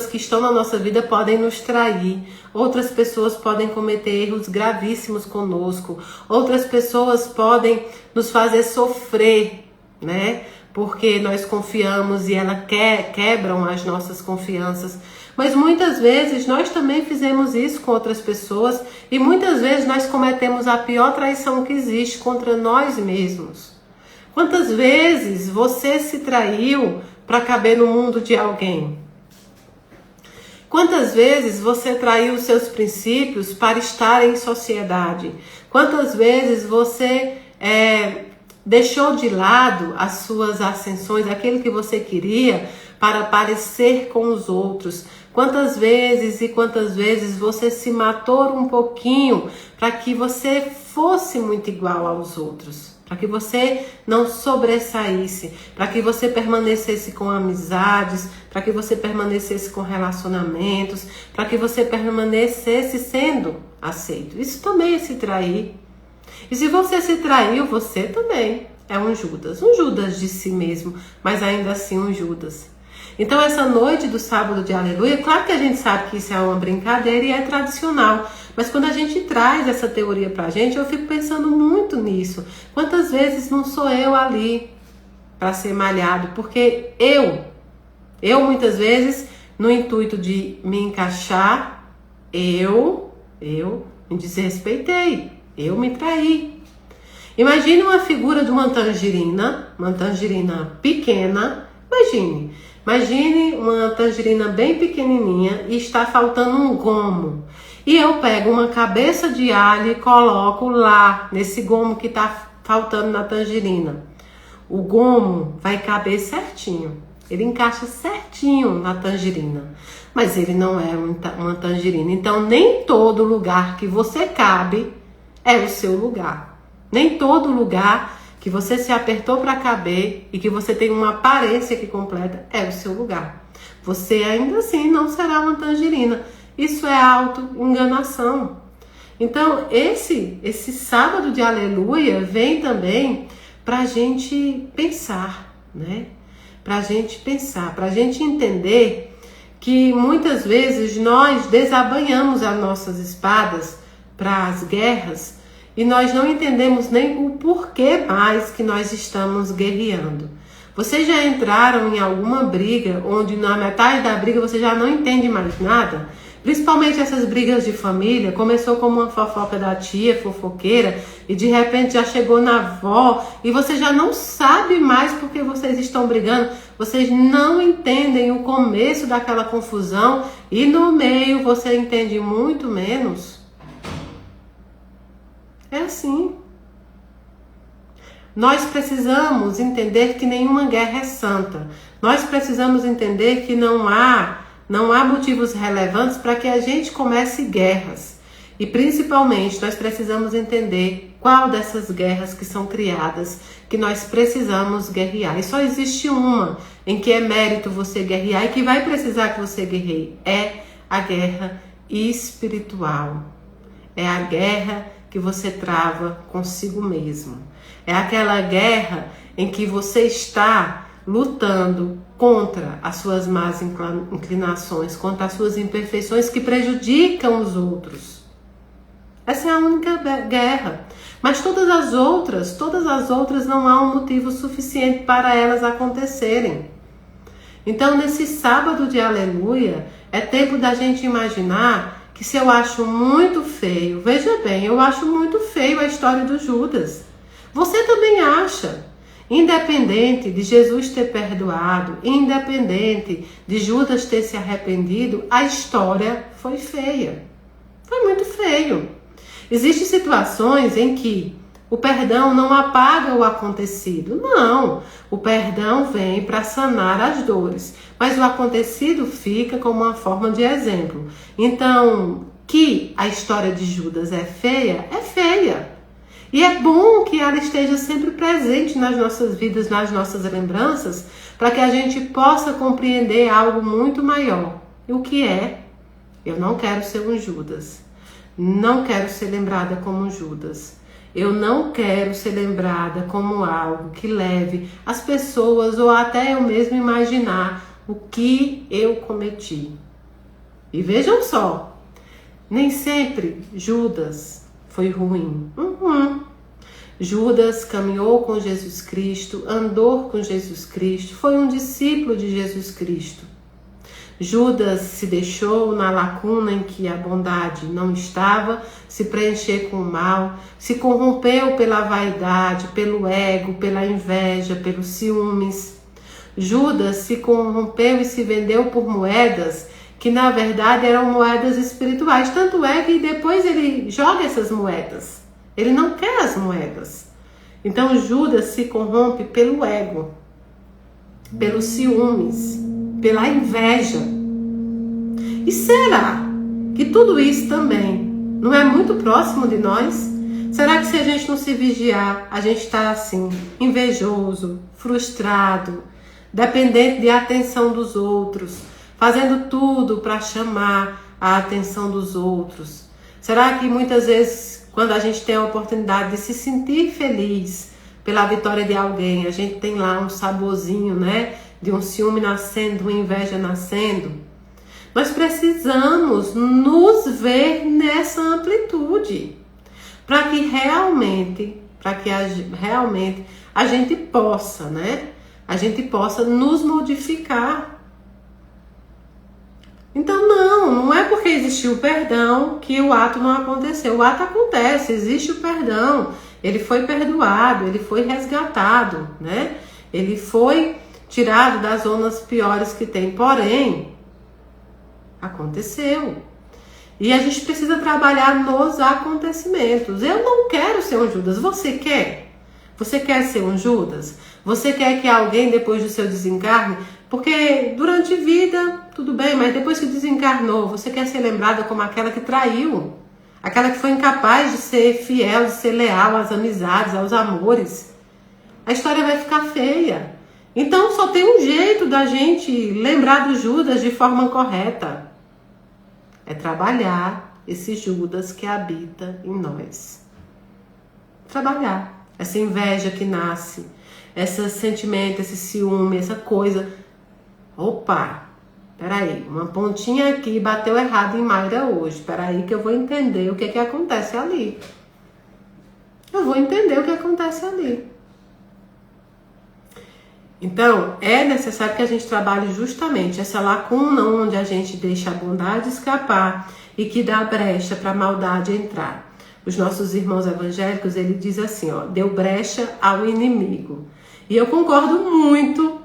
que estão na nossa vida podem nos trair, outras pessoas podem cometer erros gravíssimos conosco, outras pessoas podem nos fazer sofrer, né? Porque nós confiamos e elas quebram as nossas confianças. Mas muitas vezes nós também fizemos isso com outras pessoas, e muitas vezes nós cometemos a pior traição que existe contra nós mesmos. Quantas vezes você se traiu para caber no mundo de alguém? Quantas vezes você traiu os seus princípios para estar em sociedade? Quantas vezes você deixou de lado as suas ascensões, aquilo que você queria, para parecer com os outros? Quantas vezes você se matou um pouquinho para que você fosse muito igual aos outros? Para que você não sobressaísse, para que você permanecesse com amizades, para que você permanecesse com relacionamentos, para que você permanecesse sendo aceito. Isso também é se trair. E se você se traiu, você também é um Judas de si mesmo, mas ainda assim um Judas. Então essa noite do sábado de aleluia, claro que a gente sabe que isso é uma brincadeira e é tradicional, mas quando a gente traz essa teoria pra gente, eu fico pensando muito nisso. Quantas vezes não sou eu ali para ser malhado? Porque eu muitas vezes, no intuito de me encaixar, eu me desrespeitei, eu me traí. Imagine uma figura de uma tangerina pequena, Imagine uma tangerina bem pequenininha e está faltando um gomo. E eu pego uma cabeça de alho e coloco lá, nesse gomo que está faltando na tangerina. O gomo vai caber certinho. Ele encaixa certinho na tangerina. Mas ele não é uma tangerina. Então, nem todo lugar que você cabe é o seu lugar. Nem todo lugar que você se apertou para caber e que você tem uma aparência que completa é o seu lugar. Você ainda assim não será uma tangerina. Isso é auto-enganação. Então, esse sábado de aleluia vem também para a gente pensar, né? Para a gente pensar, para a gente entender que muitas vezes nós desabanhamos as nossas espadas para as guerras e nós não entendemos nem o porquê mais que nós estamos guerreando. Vocês já entraram em alguma briga onde na metade da briga você já não entende mais nada? Principalmente essas brigas de família, começou como uma fofoca da tia, fofoqueira, e de repente já chegou na avó, e você já não sabe mais porque vocês estão brigando, vocês não entendem o começo daquela confusão, e no meio você entende muito menos. É assim. Nós precisamos entender que nenhuma guerra é santa. Nós precisamos entender que não há motivos relevantes para que a gente comece guerras. E principalmente nós precisamos entender qual dessas guerras que são criadas, que nós precisamos guerrear. E só existe uma em que é mérito você guerrear e que vai precisar que você guerreie. É a guerra espiritual. É a guerra que você trava consigo mesmo. É aquela guerra em que você está lutando contra as suas más inclinações, contra as suas imperfeições que prejudicam os outros. Essa é a única guerra. Mas todas as outras não há um motivo suficiente para elas acontecerem. Então, nesse sábado de aleluia, é tempo da gente imaginar que se eu acho muito feio, veja bem, eu acho muito feio a história do Judas. Você também acha. Independente de Jesus ter perdoado, independente de Judas ter se arrependido, a história foi feia. Foi muito feio. Existem situações em que O perdão não apaga o acontecido, não. O perdão vem para sanar as dores, mas o acontecido fica como uma forma de exemplo. Então, que a história de Judas é feia, é feia. E é bom que ela esteja sempre presente nas nossas vidas, nas nossas lembranças, para que a gente possa compreender algo muito maior. E o que é? Eu não quero ser um Judas. Não quero ser lembrada como um Judas. Eu não quero ser lembrada como algo que leve as pessoas ou até eu mesmo imaginar o que eu cometi. E vejam só, nem sempre Judas foi ruim. Judas caminhou com Jesus Cristo, andou com Jesus Cristo, foi um discípulo de Jesus Cristo. Judas se deixou na lacuna em que a bondade não estava, se preencher com o mal, se corrompeu pela vaidade, pelo ego, pela inveja, pelos ciúmes. Judas se corrompeu e se vendeu por moedas que na verdade eram moedas espirituais. Tanto é que depois ele joga essas moedas. Ele não quer as moedas. Então Judas se corrompe pelo ego, pelos ciúmes, pela inveja. E será que tudo isso também não é muito próximo de nós? Será que se a gente não se vigiar, a gente está assim, invejoso, frustrado, dependente de atenção dos outros, fazendo tudo para chamar a atenção dos outros? Será que muitas vezes, quando a gente tem a oportunidade de se sentir feliz pela vitória de alguém, a gente tem lá um saborzinho, né? De um ciúme nascendo, uma inveja nascendo? Nós precisamos nos ver nessa amplitude para que realmente a gente possa, né? A gente possa nos modificar. Então não é porque existiu o perdão que o ato não aconteceu. O ato acontece, existe o perdão. Ele foi perdoado, ele foi resgatado, né? Ele foi tirado das zonas piores que tem. Porém, aconteceu. E a gente precisa trabalhar nos acontecimentos. Eu não quero ser um Judas. Você quer? Você quer ser um Judas? Você quer que alguém, depois do seu desencarne, porque durante a vida, tudo bem, mas depois que desencarnou, você quer ser lembrada como aquela que traiu, aquela que foi incapaz de ser fiel, de ser leal às amizades, aos amores. A história vai ficar feia. Então só tem um jeito da gente lembrar do Judas de forma correta. É trabalhar esse Judas que habita em nós. Trabalhar essa inveja que nasce, esse sentimento, esse ciúme, essa coisa. Opa, peraí, uma pontinha aqui bateu errado em Mayra hoje. Peraí que eu vou entender o que que acontece ali. Eu vou entender o que acontece ali. Então, é necessário que a gente trabalhe justamente essa lacuna onde a gente deixa a bondade escapar e que dá brecha para a maldade entrar. Os nossos irmãos evangélicos, ele diz assim, ó, deu brecha ao inimigo. E eu concordo muito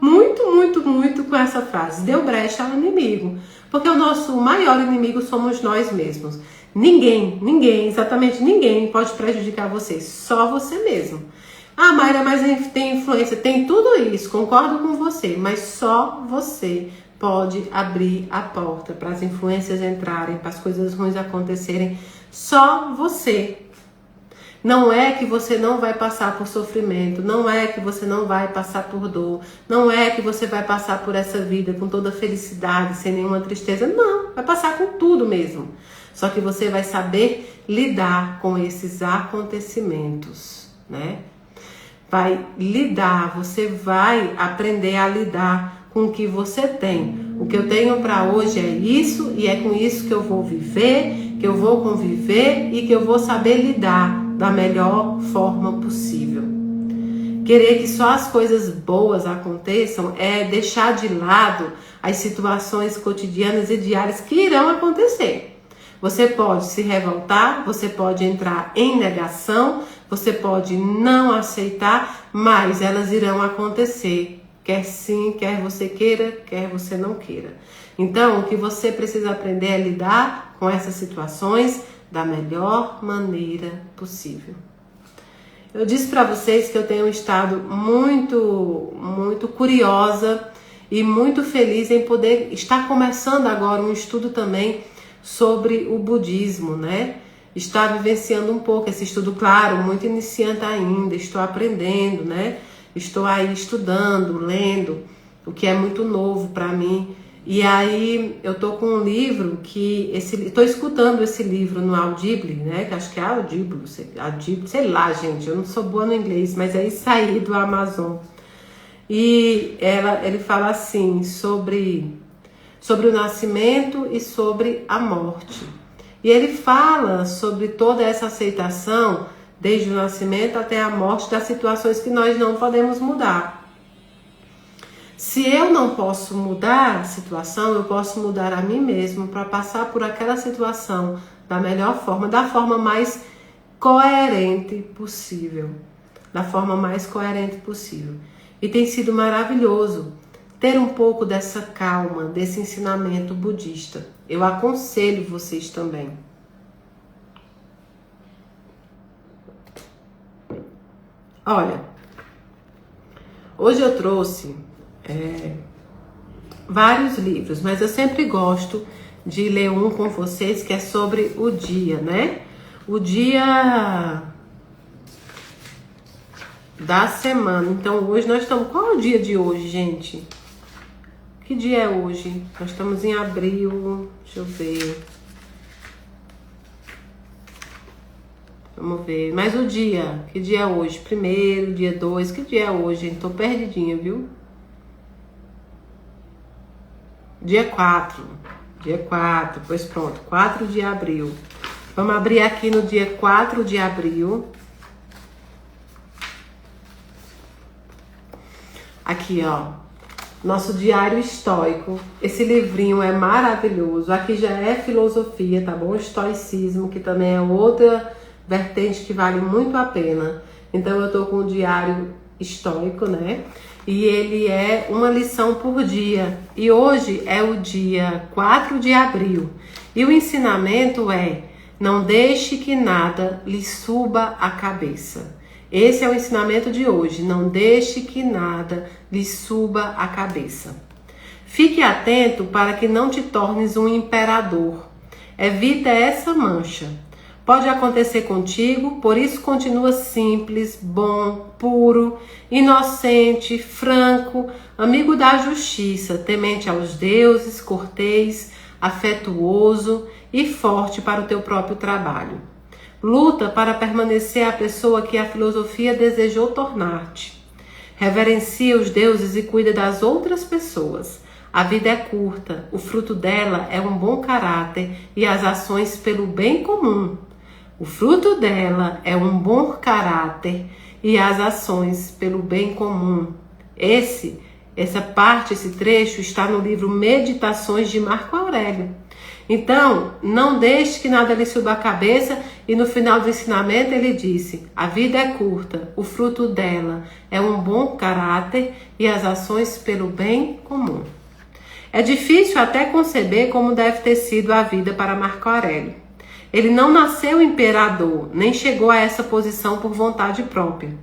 com essa frase, deu brecha ao inimigo. Porque o nosso maior inimigo somos nós mesmos. Ninguém, exatamente ninguém pode prejudicar você, só você mesmo. Ah, Mayra, mas tem influência, tem tudo isso, concordo com você, mas só você pode abrir a porta para as influências entrarem, para as coisas ruins acontecerem, só você. Não é que você não vai passar por sofrimento, não é que você não vai passar por dor, não é que você vai passar por essa vida com toda felicidade, sem nenhuma tristeza, não, vai passar com tudo mesmo. Só que você vai saber lidar com esses acontecimentos, né? Vai lidar, você vai aprender a lidar com o que você tem. O que eu tenho para hoje é isso, e é com isso que eu vou viver, que eu vou conviver e que eu vou saber lidar da melhor forma possível. Querer que só as coisas boas aconteçam é deixar de lado as situações cotidianas e diárias que irão acontecer. Você pode se revoltar, você pode entrar em negação, você pode não aceitar, mas elas irão acontecer. Quer sim, quer você queira, quer você não queira. Então, o que você precisa aprender é lidar com essas situações da melhor maneira possível. Eu disse para vocês que eu tenho estado muito curiosa e muito feliz em poder estar começando agora um estudo também sobre o budismo, né? Estar vivenciando um pouco esse estudo, claro, muito iniciante ainda, estou aprendendo, né? Estou aí estudando, lendo, o que é muito novo para mim. E aí eu tô com um livro estou escutando esse livro no Audible, né? Que acho que é Audible, sei lá, gente, eu não sou boa no inglês, mas é isso aí do Amazon. E ele fala assim sobre o nascimento e sobre a morte. E ele fala sobre toda essa aceitação, desde o nascimento até a morte, das situações que nós não podemos mudar. Se eu não posso mudar a situação, eu posso mudar a mim mesmo para passar por aquela situação da melhor forma, da forma mais coerente possível. Da forma mais coerente possível. E tem sido maravilhoso ter um pouco dessa calma, desse ensinamento budista. Eu aconselho vocês também. Olha, hoje eu trouxe vários livros, mas eu sempre gosto de ler um com vocês que é sobre o dia, né? O dia da semana. Então hoje nós estamos... Qual é o dia de hoje, gente? Que dia é hoje? Nós estamos em abril. Deixa eu ver. Vamos ver. Mas o dia. Que dia é hoje? Primeiro, dia 2. Que dia é hoje, gente? Tô perdidinha, viu? Dia 4. Dia 4. Pois pronto. 4 de abril. Vamos abrir aqui no dia 4 de abril. Aqui, ó. Nosso diário estoico. Esse livrinho é maravilhoso. Aqui já é filosofia, tá bom? Estoicismo, que também é outra vertente que vale muito a pena. Então eu tô com o diário estoico, né? E ele é uma lição por dia. E hoje é o dia 4 de abril. E o ensinamento é: não deixe que nada lhe suba a cabeça. Esse é o ensinamento de hoje. Não deixe que nada lhe suba a cabeça. Fique atento para que não te tornes um imperador. Evita essa mancha. Pode acontecer contigo, por isso continua simples, bom, puro, inocente, franco, amigo da justiça, temente aos deuses, cortês, afetuoso e forte para o teu próprio trabalho. Luta para permanecer a pessoa que a filosofia desejou tornar-te. Reverencia os deuses e cuida das outras pessoas. A vida é curta, o fruto dela é um bom caráter e as ações pelo bem comum. O fruto dela é um bom caráter e as ações pelo bem comum. Esse trecho está no livro Meditações de Marco Aurélio. Então, não deixe que nada lhe suba a cabeça, e no final do ensinamento ele disse: a vida é curta, o fruto dela é um bom caráter e as ações pelo bem comum. É difícil até conceber como deve ter sido a vida para Marco Aurélio. Ele não nasceu imperador, nem chegou a essa posição por vontade própria.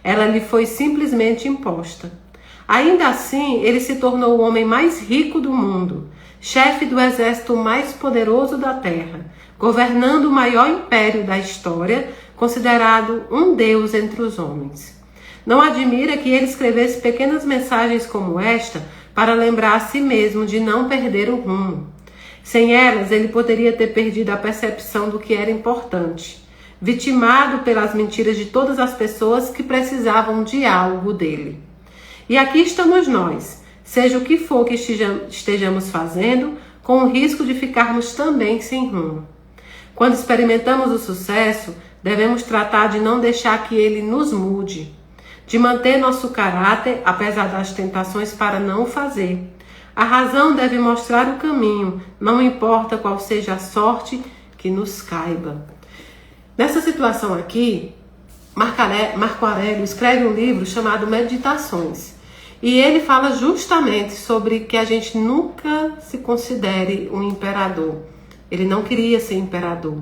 Ela lhe foi simplesmente imposta. Ainda assim, ele se tornou o homem mais rico do mundo, chefe do exército mais poderoso da terra, governando o maior império da história, considerado um deus entre os homens. Não admira que ele escrevesse pequenas mensagens como esta para lembrar a si mesmo de não perder o rumo. Sem elas, ele poderia ter perdido a percepção do que era importante, vitimado pelas mentiras de todas as pessoas que precisavam de algo dele. E aqui estamos nós, seja o que for que estejamos fazendo, com o risco de ficarmos também sem rumo. Quando experimentamos o sucesso, devemos tratar de não deixar que ele nos mude, de manter nosso caráter, apesar das tentações para não o fazer. A razão deve mostrar o caminho, não importa qual seja a sorte que nos caiba. Nessa situação aqui, Marco Aurélio escreve um livro chamado Meditações. E ele fala justamente sobre que a gente nunca se considere um imperador. Ele não queria ser imperador.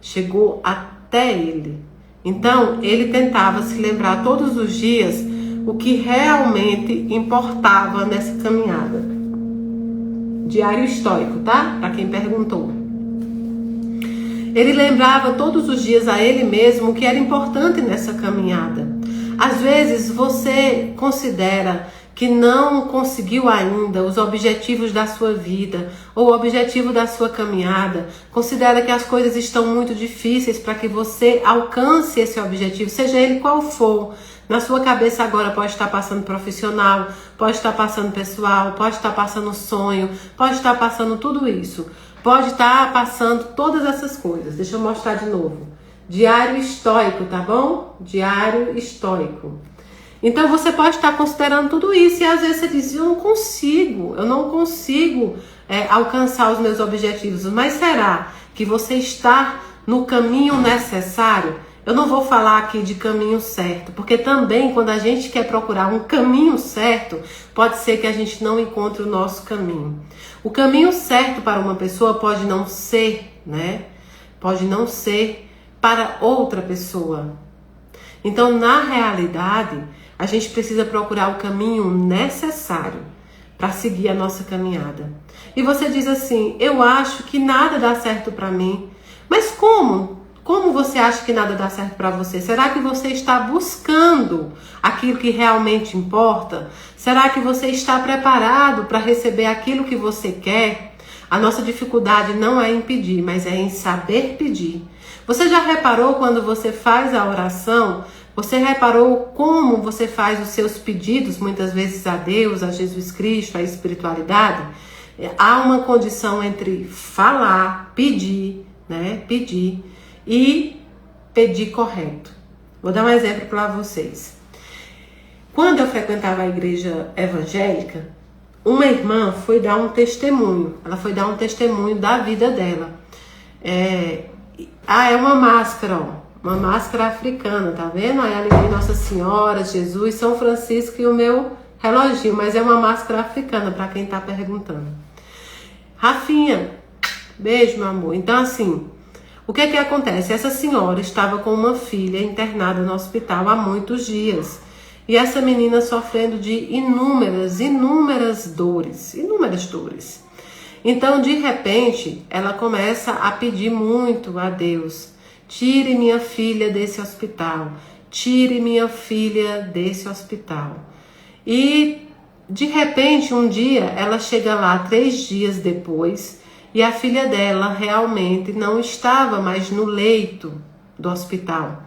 Chegou até ele. Então, ele tentava se lembrar todos os dias o que realmente importava nessa caminhada. Diário estoico, tá? Para quem perguntou. Ele lembrava todos os dias a ele mesmo o que era importante nessa caminhada. Às vezes você considera que não conseguiu ainda os objetivos da sua vida ou o objetivo da sua caminhada, considera que as coisas estão muito difíceis para que você alcance esse objetivo, seja ele qual for. Na sua cabeça agora pode estar passando profissional, pode estar passando pessoal, pode estar passando sonho, pode estar passando tudo isso. Pode estar passando todas essas coisas. Deixa eu mostrar de novo. Diário estoico, tá bom? Diário estoico. Então você pode estar considerando tudo isso e às vezes você diz, eu não consigo alcançar os meus objetivos. Mas será que você está no caminho necessário? Eu não vou falar aqui de caminho certo, porque também quando a gente quer procurar um caminho certo, pode ser que a gente não encontre o nosso caminho. O caminho certo para uma pessoa pode não ser, né? Pode não ser para outra pessoa. Então, na realidade, a gente precisa procurar o caminho necessário para seguir a nossa caminhada. E você diz assim, eu acho que nada dá certo para mim. Mas como? Como você acha que nada dá certo para você? Será que você está buscando aquilo que realmente importa? Será que você está preparado para receber aquilo que você quer? A nossa dificuldade não é em pedir, mas é em saber pedir. Você já reparou quando você faz a oração? Você reparou como você faz os seus pedidos, muitas vezes a Deus, a Jesus Cristo, a espiritualidade? Há uma condição entre falar, pedir, né? Pedir e pedir correto. Vou dar um exemplo para vocês. Quando eu frequentava a igreja evangélica, uma irmã foi dar um testemunho. Ela foi dar um testemunho da vida dela. É uma máscara, ó. Uma máscara africana, tá vendo? Aí ali vem Nossa Senhora, Jesus, São Francisco e o meu reloginho. Mas é uma máscara africana, para quem tá perguntando. Rafinha, beijo, meu amor. Então, assim, o que que acontece? Essa senhora estava com uma filha internada no hospital há muitos dias. E essa menina sofrendo de inúmeras dores. Então, de repente, ela começa a pedir muito a Deus. Tire minha filha desse hospital. Tire minha filha desse hospital. E, de repente, um dia, ela chega lá 3 dias depois e a filha dela realmente não estava mais no leito do hospital,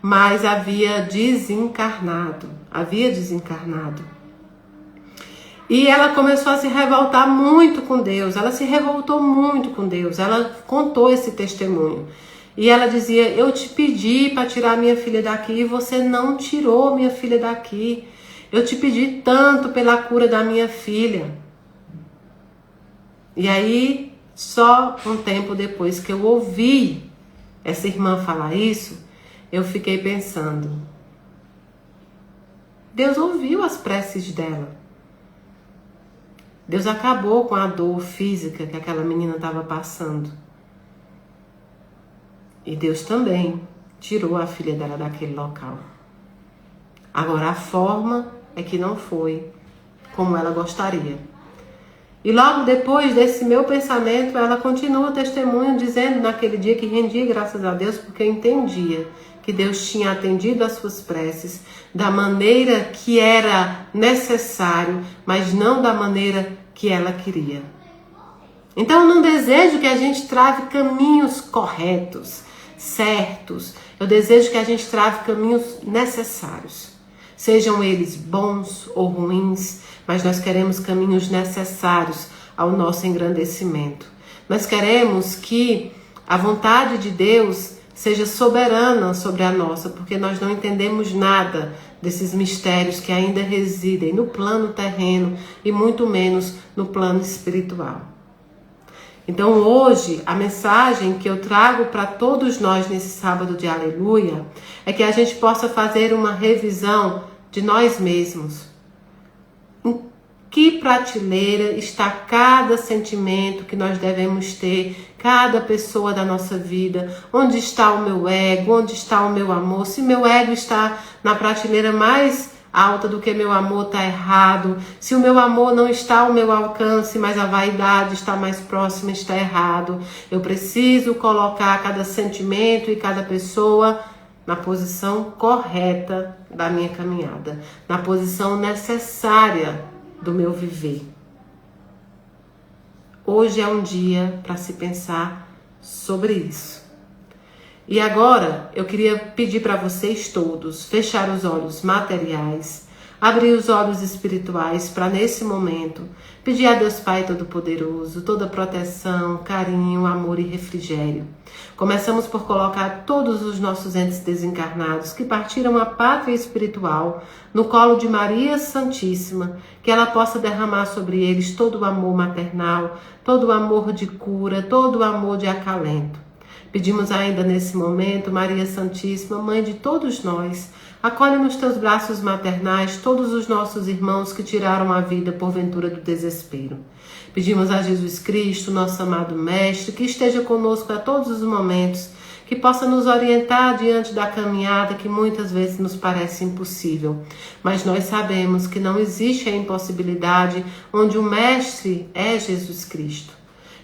mas havia desencarnado. E ela começou a se revoltar muito com Deus. Ela se revoltou muito com Deus. Ela contou esse testemunho. E ela dizia, eu te pedi para tirar minha filha daqui e você não tirou minha filha daqui. Eu te pedi tanto pela cura da minha filha. E aí, só um tempo depois que eu ouvi essa irmã falar isso, eu fiquei pensando, Deus ouviu as preces dela. Deus acabou com a dor física que aquela menina estava passando. E Deus também tirou a filha dela daquele local. Agora, a forma é que não foi como ela gostaria. E logo depois desse meu pensamento, ela continua o testemunho dizendo naquele dia que rendia graças a Deus, porque eu entendia que Deus tinha atendido às suas preces da maneira que era necessário, mas não da maneira que ela queria. Então eu não desejo que a gente trave caminhos corretos, certos. Eu desejo que a gente trave caminhos necessários. Sejam eles bons ou ruins, mas nós queremos caminhos necessários ao nosso engrandecimento. Nós queremos que a vontade de Deus seja soberana sobre a nossa, porque nós não entendemos nada desses mistérios que ainda residem no plano terreno e muito menos no plano espiritual. Então hoje, a mensagem que eu trago para todos nós nesse sábado de aleluia é que a gente possa fazer uma revisão de nós mesmos. que prateleira está cada sentimento que nós devemos ter, cada pessoa da nossa vida? Onde está o meu ego? Onde está o meu amor? Se meu ego está na prateleira mais alta do que meu amor, está errado. Se o meu amor não está ao meu alcance, mas a vaidade está mais próxima, está errado. Eu preciso colocar cada sentimento e cada pessoa na posição correta da minha caminhada, na posição necessária do meu viver. Hoje é um dia para se pensar sobre isso. E agora eu queria pedir para vocês todos fechar os olhos materiais, abrir os olhos espirituais para nesse momento pedir a Deus Pai Todo-Poderoso toda proteção, carinho, amor e refrigério. Começamos por colocar todos os nossos entes desencarnados que partiram a pátria espiritual no colo de Maria Santíssima, que ela possa derramar sobre eles todo o amor maternal, todo o amor de cura, todo o amor de acalento. Pedimos ainda nesse momento, Maria Santíssima, Mãe de todos nós, acolhe nos teus braços maternais todos os nossos irmãos que tiraram a vida por ventura do desespero. Pedimos a Jesus Cristo, nosso amado Mestre, que esteja conosco a todos os momentos, que possa nos orientar diante da caminhada que muitas vezes nos parece impossível. Mas nós sabemos que não existe a impossibilidade onde o Mestre é Jesus Cristo.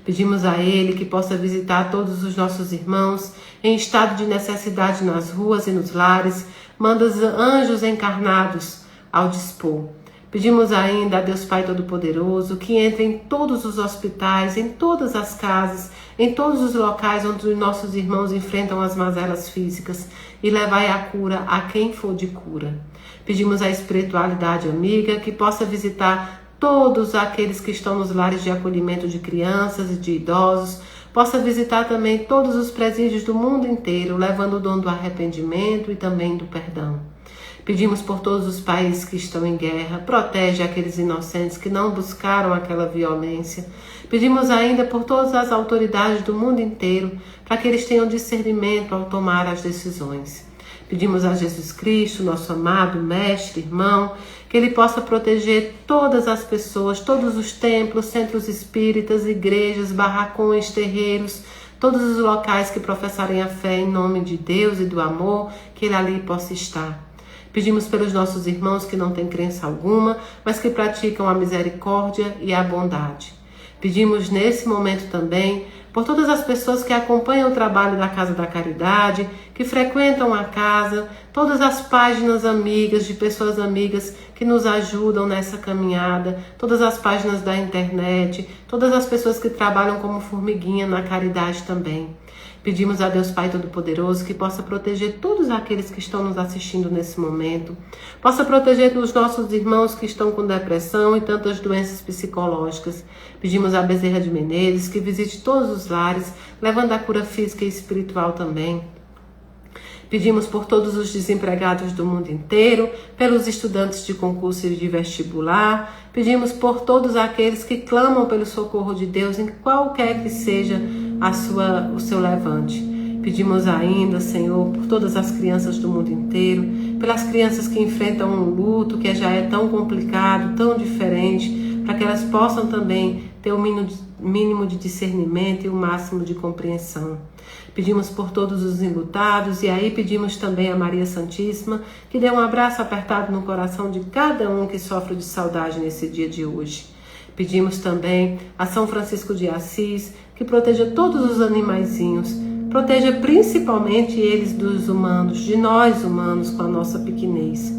Pedimos a Ele que possa visitar todos os nossos irmãos em estado de necessidade nas ruas e nos lares, manda os anjos encarnados ao dispor. Pedimos ainda a Deus Pai Todo-Poderoso que entre em todos os hospitais, em todas as casas, em todos os locais onde os nossos irmãos enfrentam as mazelas físicas e levai a cura a quem for de cura. Pedimos à espiritualidade amiga que possa visitar todos aqueles que estão nos lares de acolhimento de crianças e de idosos, possa visitar também todos os presídios do mundo inteiro, levando o dom do arrependimento e também do perdão. Pedimos por todos os países que estão em guerra, protege aqueles inocentes que não buscaram aquela violência. Pedimos ainda por todas as autoridades do mundo inteiro, para que eles tenham discernimento ao tomar as decisões. Pedimos a Jesus Cristo, nosso amado Mestre, irmão, que Ele possa proteger todas as pessoas, todos os templos, centros espíritas, igrejas, barracões, terreiros, todos os locais que professarem a fé em nome de Deus e do amor, que Ele ali possa estar. Pedimos pelos nossos irmãos que não têm crença alguma, mas que praticam a misericórdia e a bondade. Pedimos nesse momento também por todas as pessoas que acompanham o trabalho da Casa da Caridade, que frequentam a casa, todas as páginas amigas, de pessoas amigas que nos ajudam nessa caminhada, todas as páginas da internet, todas as pessoas que trabalham como formiguinha na caridade também. Pedimos a Deus Pai Todo-Poderoso que possa proteger todos aqueles que estão nos assistindo nesse momento, possa proteger os nossos irmãos que estão com depressão e tantas doenças psicológicas. Pedimos a Bezerra de Menezes que visite todos os lares, levando a cura física e espiritual também. Pedimos por todos os desempregados do mundo inteiro, pelos estudantes de concurso e de vestibular. Pedimos por todos aqueles que clamam pelo socorro de Deus em qualquer que seja o seu levante. Pedimos ainda, Senhor, por todas as crianças do mundo inteiro, pelas crianças que enfrentam um luto que já é tão complicado, tão diferente, para que elas possam também ter o mínimo de discernimento e o máximo de compreensão. Pedimos por todos os enlutados e aí pedimos também a Maria Santíssima que dê um abraço apertado no coração de cada um que sofre de saudade nesse dia de hoje. Pedimos também a São Francisco de Assis que proteja todos os animaizinhos, proteja principalmente eles dos humanos, de nós humanos com a nossa pequenez.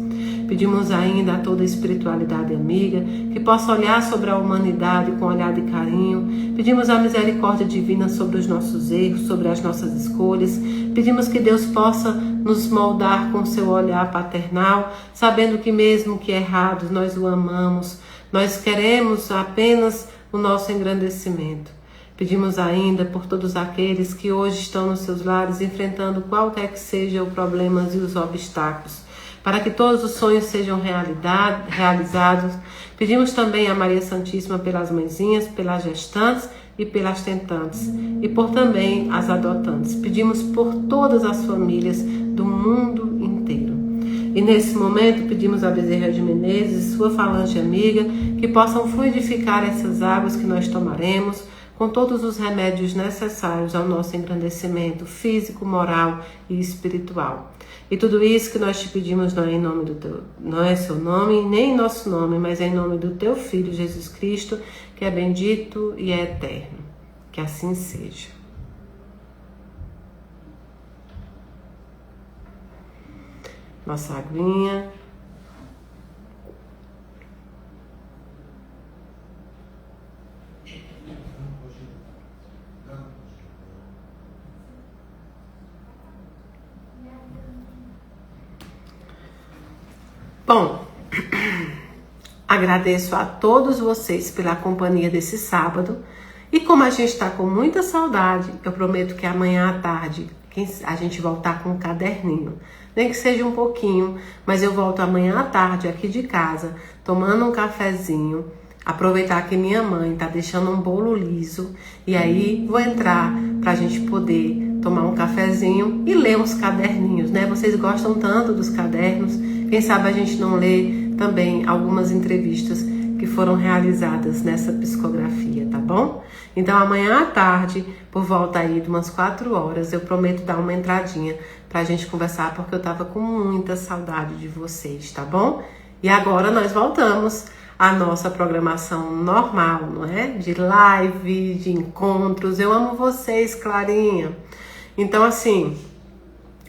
Pedimos ainda a toda a espiritualidade amiga que possa olhar sobre a humanidade com olhar de carinho. Pedimos a misericórdia divina sobre os nossos erros, sobre as nossas escolhas. Pedimos que Deus possa nos moldar com seu olhar paternal, sabendo que mesmo que errados nós o amamos, nós queremos apenas o nosso engrandecimento. Pedimos ainda por todos aqueles que hoje estão nos seus lares enfrentando qualquer que seja os problemas e os obstáculos, para que todos os sonhos sejam realizados. Pedimos também a Maria Santíssima pelas mãezinhas, pelas gestantes e pelas tentantes, e por também as adotantes. Pedimos por todas as famílias do mundo inteiro. E nesse momento pedimos a Bezerra de Menezes e sua falange amiga que possam fluidificar essas águas que nós tomaremos com todos os remédios necessários ao nosso engrandecimento físico, moral e espiritual. E tudo isso que nós te pedimos não é em nome do teu, não é seu nome, nem em nosso nome, mas é em nome do teu Filho Jesus Cristo, que é bendito e é eterno. Que assim seja. Nossa aguinha. Bom, agradeço a todos vocês pela companhia desse sábado. E como a gente está com muita saudade, eu prometo que amanhã à tarde a gente voltar com um caderninho. Nem que seja um pouquinho, mas eu volto amanhã à tarde aqui de casa, tomando um cafezinho. Aproveitar que minha mãe tá deixando um bolo liso. E aí vou entrar pra gente poder tomar um cafezinho e ler uns caderninhos, né? Vocês gostam tanto dos cadernos. Quem sabe a gente não lê também algumas entrevistas que foram realizadas nessa psicografia, tá bom? Então amanhã à tarde, por volta aí de umas 4 horas, eu prometo dar uma entradinha pra gente conversar, porque eu tava com muita saudade de vocês, tá bom? E agora nós voltamos à nossa programação normal, não é? De live, de encontros. Eu amo vocês, Clarinha. Então assim,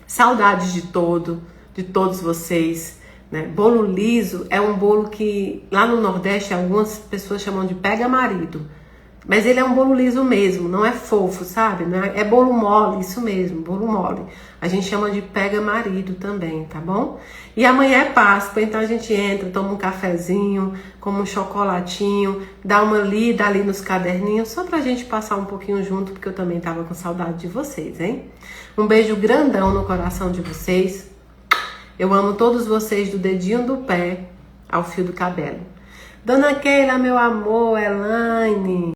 saudades de todos vocês. Né? Bolo liso é um bolo que lá no Nordeste algumas pessoas chamam de pega-marido, mas ele é um bolo liso mesmo, não é fofo, sabe? Não é bolo mole, isso mesmo, bolo mole. A gente chama de pega-marido também, tá bom? E amanhã é Páscoa, então a gente entra, toma um cafezinho, come um chocolatinho, dá uma lida ali nos caderninhos, só pra gente passar um pouquinho junto, porque eu também tava com saudade de vocês, hein? Um beijo grandão no coração de vocês. Eu amo todos vocês do dedinho do pé ao fio do cabelo. Dona Keila, meu amor, Elaine.